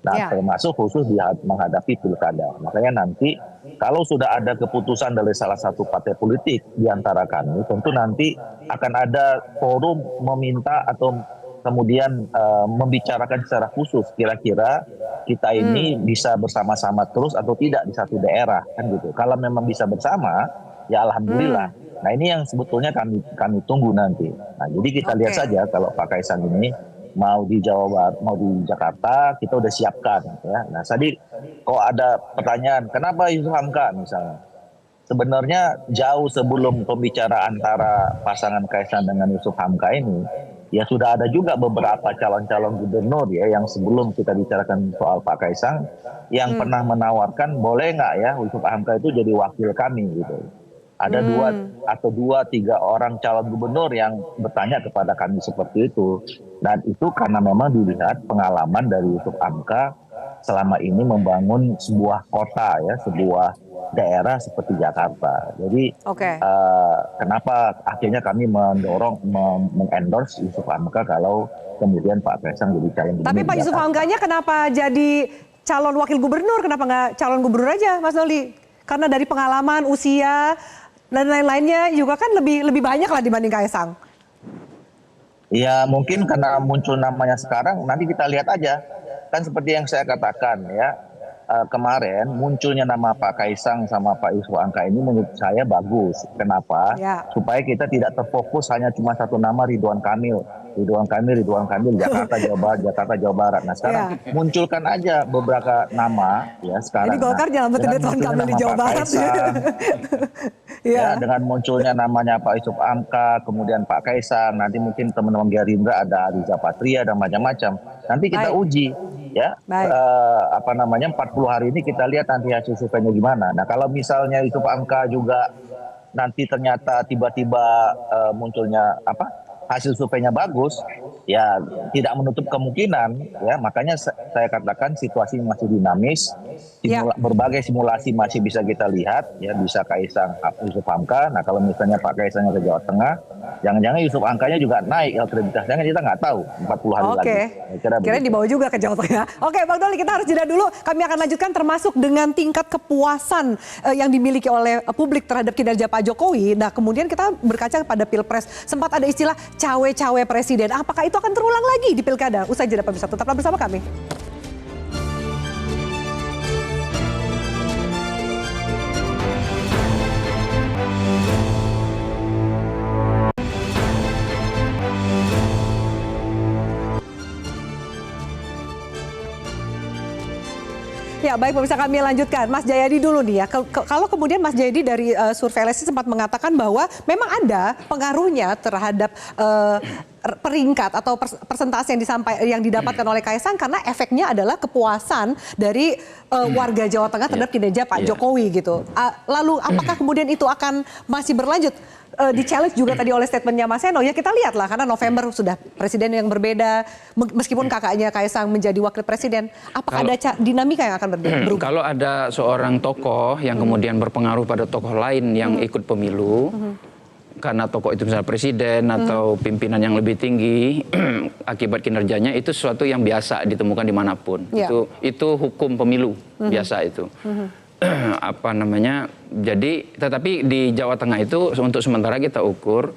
Nah, termasuk khusus menghadapi pilkada. Makanya nanti kalau sudah ada keputusan dari salah satu partai politik di antara kami, tentu nanti akan ada forum meminta atau kemudian membicarakan secara khusus kira-kira kita ini bisa bersama-sama terus atau tidak di satu daerah kan gitu. Kalau memang bisa bersama ya alhamdulillah. Nah, ini yang sebetulnya kami tunggu nanti. Nah, jadi kita lihat saja kalau Pak Kaisang ini mau di Jawa Barat, mau di Jakarta, kita udah siapkan ya. Nah, tadi kok ada pertanyaan kenapa Yusuf Hamka misalnya. Sebenarnya jauh sebelum pembicaraan antara pasangan Kaisang dengan Yusuf Hamka ini, ya sudah ada juga beberapa calon-calon gubernur ya yang sebelum kita bicarakan soal Pak Kaisang yang pernah menawarkan boleh nggak ya Yusuf Hamka itu jadi wakil kami gitu. Ada 2-3 orang calon gubernur yang bertanya kepada kami seperti itu. Dan itu karena memang dilihat pengalaman dari Yusuf Hamka selama ini membangun sebuah kota ya, sebuah daerah seperti Jakarta. Jadi kenapa akhirnya kami mendorong mengendorse Yusuf Hamka kalau kemudian Pak Kaisang jadi calon gubernur. Tapi Pak Yusuf Hamkanya kenapa jadi calon wakil gubernur? Kenapa nggak calon gubernur aja, Mas Doli? Karena dari pengalaman, usia dan lain-lainnya juga kan lebih banyak lah dibanding Kaisang. Ya mungkin karena muncul namanya sekarang, nanti kita lihat aja. Kan seperti yang saya katakan ya, kemarin munculnya nama Pak Kaisang sama Pak Yusuf Hamka ini menurut saya bagus. Kenapa? Supaya kita tidak terfokus hanya cuma satu nama Ridwan Kamil, Jakarta Jawa Barat. Nah sekarang munculkan aja beberapa nama ya sekarang. Jadi Golkar jangan betul Ridwan Kamil di Jawa Barat. Ya, dengan munculnya namanya Pak Yusuf Hamka, kemudian Pak Kaisang, nanti mungkin teman-teman Gerindra ada Riza Patria dan macam-macam. Nanti kita uji ya 40 hari ini kita lihat nanti hasil surveinya gimana. Nah kalau misalnya Yusuf Hamka juga nanti ternyata tiba-tiba munculnya hasil surveinya bagus, ya tidak menutup kemungkinan, ya makanya saya katakan situasi masih dinamis, berbagai simulasi masih bisa kita lihat, ya bisa Kaisang Yusuf Hamka. Nah kalau misalnya Pak Kaisangnya ke Jawa Tengah, jangan-jangan Yusuf Hamkanya juga naik elektabilitasnya, kita nggak tahu 40 hari lagi. Kira dibawa juga ke Jawa Tengah. Oke, Bang Doli, kita harus jeda dulu. Kami akan lanjutkan termasuk dengan tingkat kepuasan yang dimiliki oleh publik terhadap kinerja Pak Jokowi. Nah kemudian kita berkaca pada Pilpres, sempat ada istilah cawe-cawe presiden. Apakah itu akan terulang lagi di Pilkada? Usai jeda pemirsa, tetaplah bersama kami. Ya baik pemirsa, kami lanjutkan. Mas Jayadi dulu nih ya. Kalau kemudian Mas Jayadi dari survei LSI sempat mengatakan bahwa memang ada pengaruhnya terhadap peringkat atau persentase yang didapatkan oleh Kaisang karena efeknya adalah kepuasan dari warga Jawa Tengah terhadap kinerja Pak Jokowi gitu. Lalu apakah kemudian itu akan masih berlanjut? Di-challenge juga tadi oleh statementnya Mas Seno, ya kita lihatlah karena November sudah presiden yang berbeda, meskipun kakaknya Kaisang menjadi wakil presiden, apakah ada dinamika yang akan berubah? Kalau ada seorang tokoh yang kemudian berpengaruh pada tokoh lain yang ikut pemilu, karena tokoh itu misalnya presiden atau pimpinan yang lebih tinggi, akibat kinerjanya itu sesuatu yang biasa ditemukan dimanapun. Itu hukum pemilu biasa itu. Apa namanya, jadi tetapi di Jawa Tengah itu untuk sementara kita ukur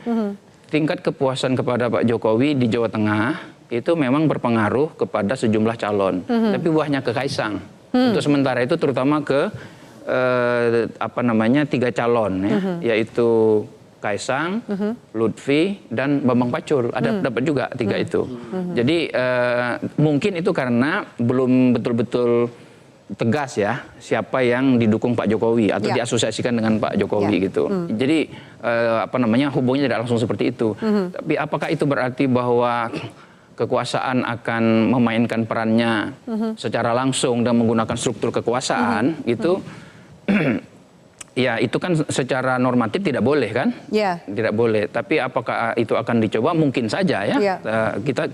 tingkat kepuasan kepada Pak Jokowi di Jawa Tengah itu memang berpengaruh kepada sejumlah calon, tapi buahnya ke Kaisang. Untuk sementara itu terutama ke apa namanya 3 calon ya, yaitu Kaisang, Lutfi, dan Bambang Pacul. Ada dapat juga 3 itu. Jadi mungkin itu karena belum betul-betul tegas ya siapa yang didukung Pak Jokowi atau diasosiasikan dengan Pak Jokowi gitu. Jadi apa namanya hubungannya tidak langsung seperti itu. Tapi apakah itu berarti bahwa kekuasaan akan memainkan perannya secara langsung dan menggunakan struktur kekuasaan gitu? Ya itu kan secara normatif tidak boleh kan? Tidak boleh. Tapi apakah itu akan dicoba? Mungkin saja ya. Kita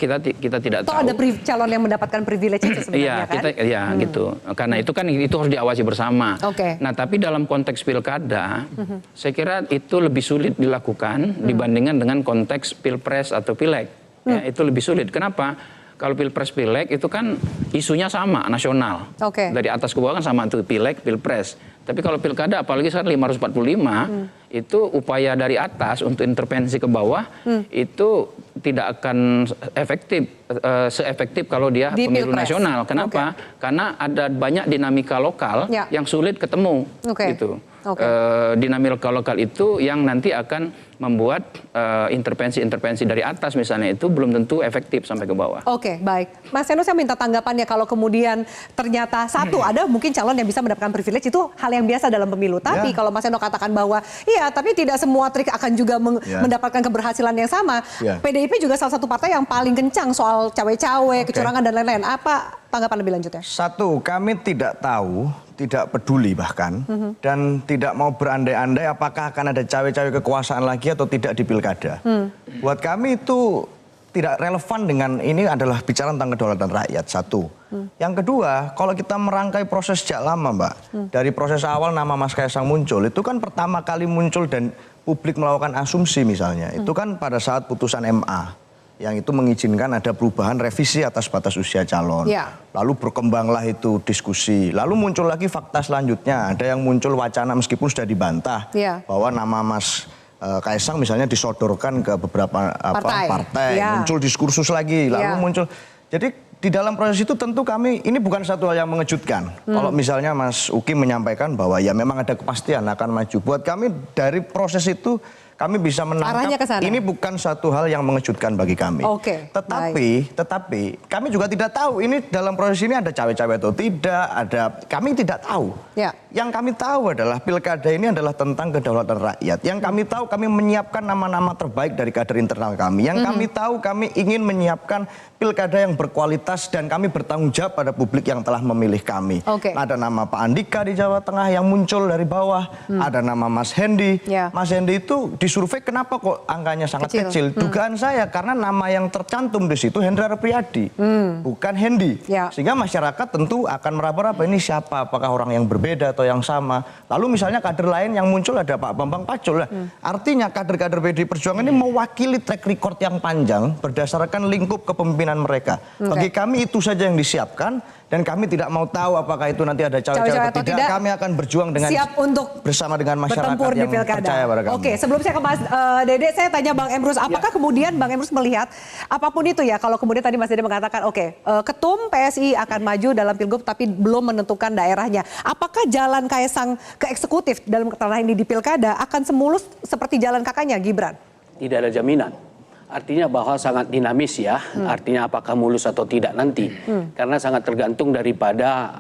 tidak tahu. Ada calon yang mendapatkan privilege itu sebenarnya kan? Gitu. Karena itu kan itu harus diawasi bersama. Nah tapi dalam konteks pilkada, saya kira itu lebih sulit dilakukan dibandingkan dengan konteks pilpres atau pileg. Ya, itu lebih sulit. Kenapa? Kalau pilpres pileg itu kan isunya sama nasional. Dari atas ke bawah kan sama itu pileg, pilpres. Tapi kalau pilkada apalagi sekarang 545 itu upaya dari atas untuk intervensi ke bawah itu tidak akan seefektif kalau dia di pemilu pilpres nasional. Kenapa? Karena ada banyak dinamika lokal yang sulit ketemu gitu. Dinamika lokal itu yang nanti akan membuat intervensi-intervensi dari atas misalnya itu belum tentu efektif sampai ke bawah. Baik. Mas Seno, saya minta tanggapannya kalau kemudian ternyata ada mungkin calon yang bisa mendapatkan privilege, itu hal yang biasa dalam pemilu. Tapi kalau Mas Seno katakan bahwa tapi tidak semua trik akan juga mendapatkan keberhasilan yang sama. PDIP juga salah satu partai yang paling kencang soal cawe-cawe, kecurangan dan lain-lain. Apa tanggapan lebih lanjutnya? Satu, kami tidak tahu, tidak peduli bahkan, dan tidak mau berandai-andai apakah akan ada cawe-cawe kekuasaan lagi atau tidak di pilkada. Buat kami itu tidak relevan dengan ini adalah bicara tentang kedaulatan rakyat, satu. Yang kedua, kalau kita merangkai proses sejak lama Mbak, dari proses awal nama Mas Kaisang muncul, itu kan pertama kali muncul dan publik melakukan asumsi misalnya, itu kan pada saat putusan MA. Yang itu mengizinkan ada perubahan revisi atas batas usia calon. Lalu berkembanglah itu diskusi. Lalu muncul lagi fakta selanjutnya. Ada yang muncul wacana meskipun sudah dibantah. Bahwa nama Mas Kaisang misalnya disodorkan ke beberapa partai. Muncul diskursus lagi. Lalu muncul. Jadi di dalam proses itu tentu kami, ini bukan satu hal yang mengejutkan. Kalau misalnya Mas Uki menyampaikan bahwa ya memang ada kepastian akan maju. Buat kami dari proses itu kami bisa menangkap ini bukan satu hal yang mengejutkan bagi kami. Tetapi kami juga tidak tahu ini dalam proses ini ada cawe-cawe atau tidak, kami tidak tahu. Yang kami tahu adalah pilkada ini adalah tentang kedaulatan rakyat. Yang kami tahu kami menyiapkan nama-nama terbaik dari kader internal kami. Yang kami tahu kami ingin menyiapkan pilkada yang berkualitas dan kami bertanggung jawab pada publik yang telah memilih kami. Oke. Ada nama Pak Andika di Jawa Tengah yang muncul dari bawah. Ada nama Mas Hendi. Ya. Mas Hendi itu disurvei kenapa kok angkanya sangat kecil? Dugaan saya karena nama yang tercantum di situ Hendra Priyadi, bukan Hendi. Ya. Sehingga masyarakat tentu akan meraba-raba ini siapa? Apakah orang yang berbeda atau yang sama? Lalu misalnya kader lain yang muncul ada Pak Bambang Pacul. Artinya kader-kader PDI Perjuangan ini mewakili track record yang panjang berdasarkan lingkup kepemimpinan mereka. Bagi kami itu saja yang disiapkan dan kami tidak mau tahu apakah itu nanti ada cawe-cawe atau tidak. Kami akan berjuang dengan siap untuk bersama dengan masyarakat bertempur di yang pilkada. percaya pada kami. Oke, sebelum saya ke Mas Dede, saya tanya Bang Emrus, apakah kemudian Bang Emrus melihat apapun itu ya, kalau kemudian tadi Mas Dede mengatakan, oke, ketum PSI akan maju dalam pilgub tapi belum menentukan daerahnya. Apakah jalan Kaesang ke eksekutif dalam ranah ini di pilkada akan semulus seperti jalan kakaknya Gibran? Tidak ada jaminan. Artinya bahwa sangat dinamis ya, artinya apakah mulus atau tidak nanti. Karena sangat tergantung daripada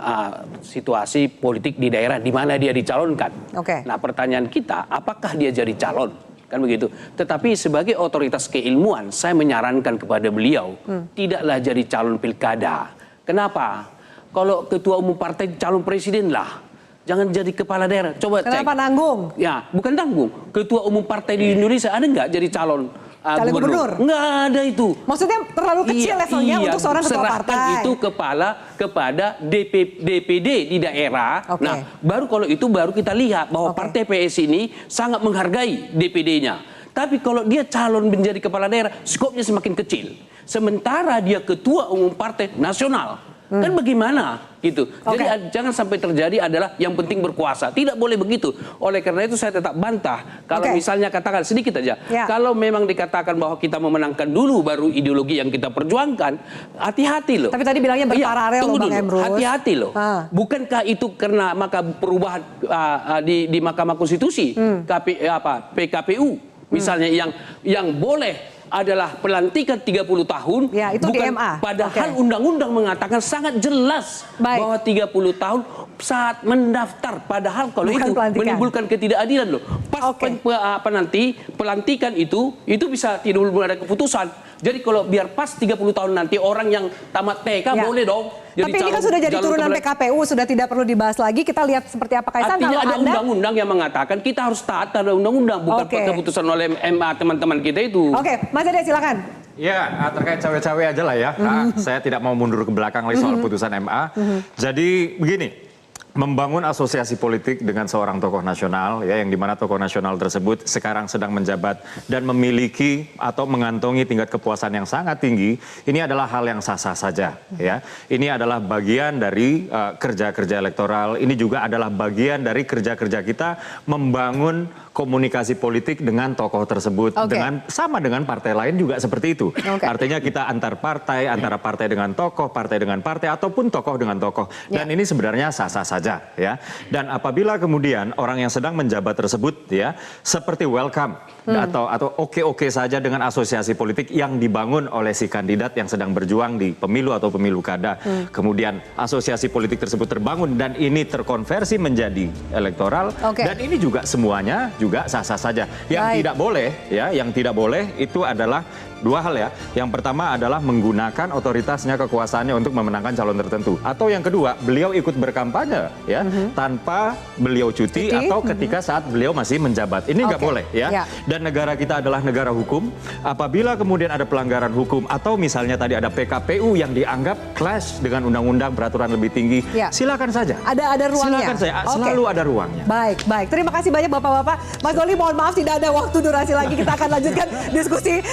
situasi politik di daerah di mana dia dicalonkan. Oke. Nah pertanyaan kita, apakah dia jadi calon? Kan begitu. Tetapi sebagai otoritas keilmuan, saya menyarankan kepada beliau, tidaklah jadi calon pilkada. Kenapa? Kalau ketua umum partai calon presiden lah. Jangan jadi kepala daerah. Coba cek. Kenapa nanggung? Ya, bukan tanggung. Ketua umum partai di Indonesia ada nggak jadi calon gubernur? Nggak ada itu. Maksudnya terlalu kecil levelnya untuk seorang ketua serahkan partai. itu kepada DPD di daerah. Oke. Nah, baru kalau itu baru kita lihat bahwa partai PS ini sangat menghargai DPD-nya. Tapi kalau dia calon menjadi kepala daerah, skopnya semakin kecil. Sementara dia ketua umum partai nasional. Kan bagaimana gitu. Jadi jangan sampai terjadi adalah yang penting berkuasa. Tidak boleh begitu. Oleh karena itu saya tetap bantah. Kalau misalnya katakan sedikit aja. Ya. Kalau memang dikatakan bahwa kita memenangkan dulu baru ideologi yang kita perjuangkan, hati-hati loh. Tapi tadi bilangnya berparalel loh Bang Emrus. Hati-hati loh. Bukankah itu karena maka perubahan di Mahkamah Konstitusi, PKPU misalnya yang boleh adalah pelantikan 30 tahun. Ya, itu bukan, di MA. Padahal undang-undang mengatakan sangat jelas bahwa 30 tahun saat mendaftar. Padahal kalau bukan itu pelantikan. menimbulkan ketidakadilan loh. Pas nanti pelantikan itu bisa tidak ada keputusan. Jadi kalau biar pas 30 tahun nanti orang yang tamat TK boleh dong. Jadi tapi ini kan sudah jadi turunan PKPU, sudah tidak perlu dibahas lagi. Kita lihat seperti apa Kaesang. Artinya ada undang-undang yang mengatakan kita harus taat pada undang-undang, bukan keputusan oleh MA teman-teman kita itu. Oke, Mas Dede silakan. Ya, terkait cawe-cawe aja lah ya. Saya tidak mau mundur ke belakang lagi soal putusan MA. Jadi begini. Membangun asosiasi politik dengan seorang tokoh nasional ya yang dimana tokoh nasional tersebut sekarang sedang menjabat dan memiliki atau mengantongi tingkat kepuasan yang sangat tinggi, ini adalah hal yang sah-sah saja ya. Ini adalah bagian dari kerja-kerja elektoral, ini juga adalah bagian dari kerja-kerja kita membangun komunikasi politik dengan tokoh tersebut dengan sama dengan partai lain juga seperti itu. Artinya kita antar partai, antara partai dengan tokoh, partai dengan partai ataupun tokoh dengan tokoh. Dan ini sebenarnya sah-sah saja ya. Dan apabila kemudian orang yang sedang menjabat tersebut ya seperti welcome atau oke-oke saja dengan asosiasi politik yang dibangun oleh si kandidat yang sedang berjuang di pemilu atau pemilu kada. Kemudian asosiasi politik tersebut terbangun dan ini terkonversi menjadi elektoral dan ini juga semuanya juga sah-sah saja. Yang tidak boleh ya, yang tidak boleh itu adalah dua hal ya. Yang pertama adalah menggunakan otoritasnya, kekuasaannya untuk memenangkan calon tertentu. Atau yang kedua, beliau ikut berkampanye ya tanpa beliau cuti atau ketika saat beliau masih menjabat. Ini nggak boleh ya. Dan negara kita adalah negara hukum. Apabila kemudian ada pelanggaran hukum atau misalnya tadi ada PKPU yang dianggap clash dengan undang-undang peraturan lebih tinggi, silakan saja. Ada ruangnya. Silakan saja, selalu ada ruangnya. Baik. Terima kasih banyak Bapak-bapak. Mas Doli, mohon maaf tidak ada waktu durasi lagi. Kita akan lanjutkan diskusi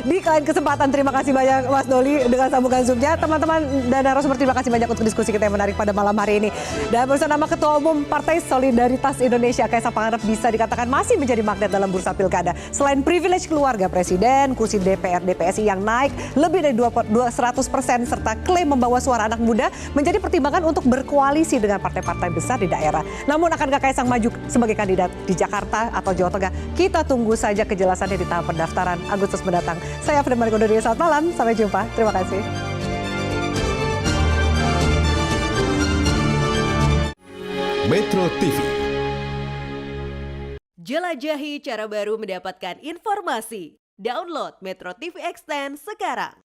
di lain kesempatan. Terima kasih banyak Mas Doli dengan sambungan Zoom-nya. Teman-teman dan narasumber, terima kasih banyak untuk diskusi kita yang menarik pada malam hari ini. Dan bersama Ketua Umum Partai Solidaritas Indonesia Kaesang Pangarep bisa dikatakan masih menjadi magnet dalam bursa pilkada. Selain privilege keluarga presiden, kursi DPR DPSI yang naik lebih dari 200% serta klaim membawa suara anak muda menjadi pertimbangan untuk berkoalisi dengan partai-partai besar di daerah. Namun akankah Kaesang maju sebagai kandidat di Jakarta atau Jawa Tengah? Kita tunggu saja kejelasannya di tahap pendaftaran Agustus mendatang. Saya Frida Marikodoria, selamat malam, sampai jumpa. Terima kasih. Metro TV. Jelajahi cara baru mendapatkan informasi. Download Metro TV Extend sekarang.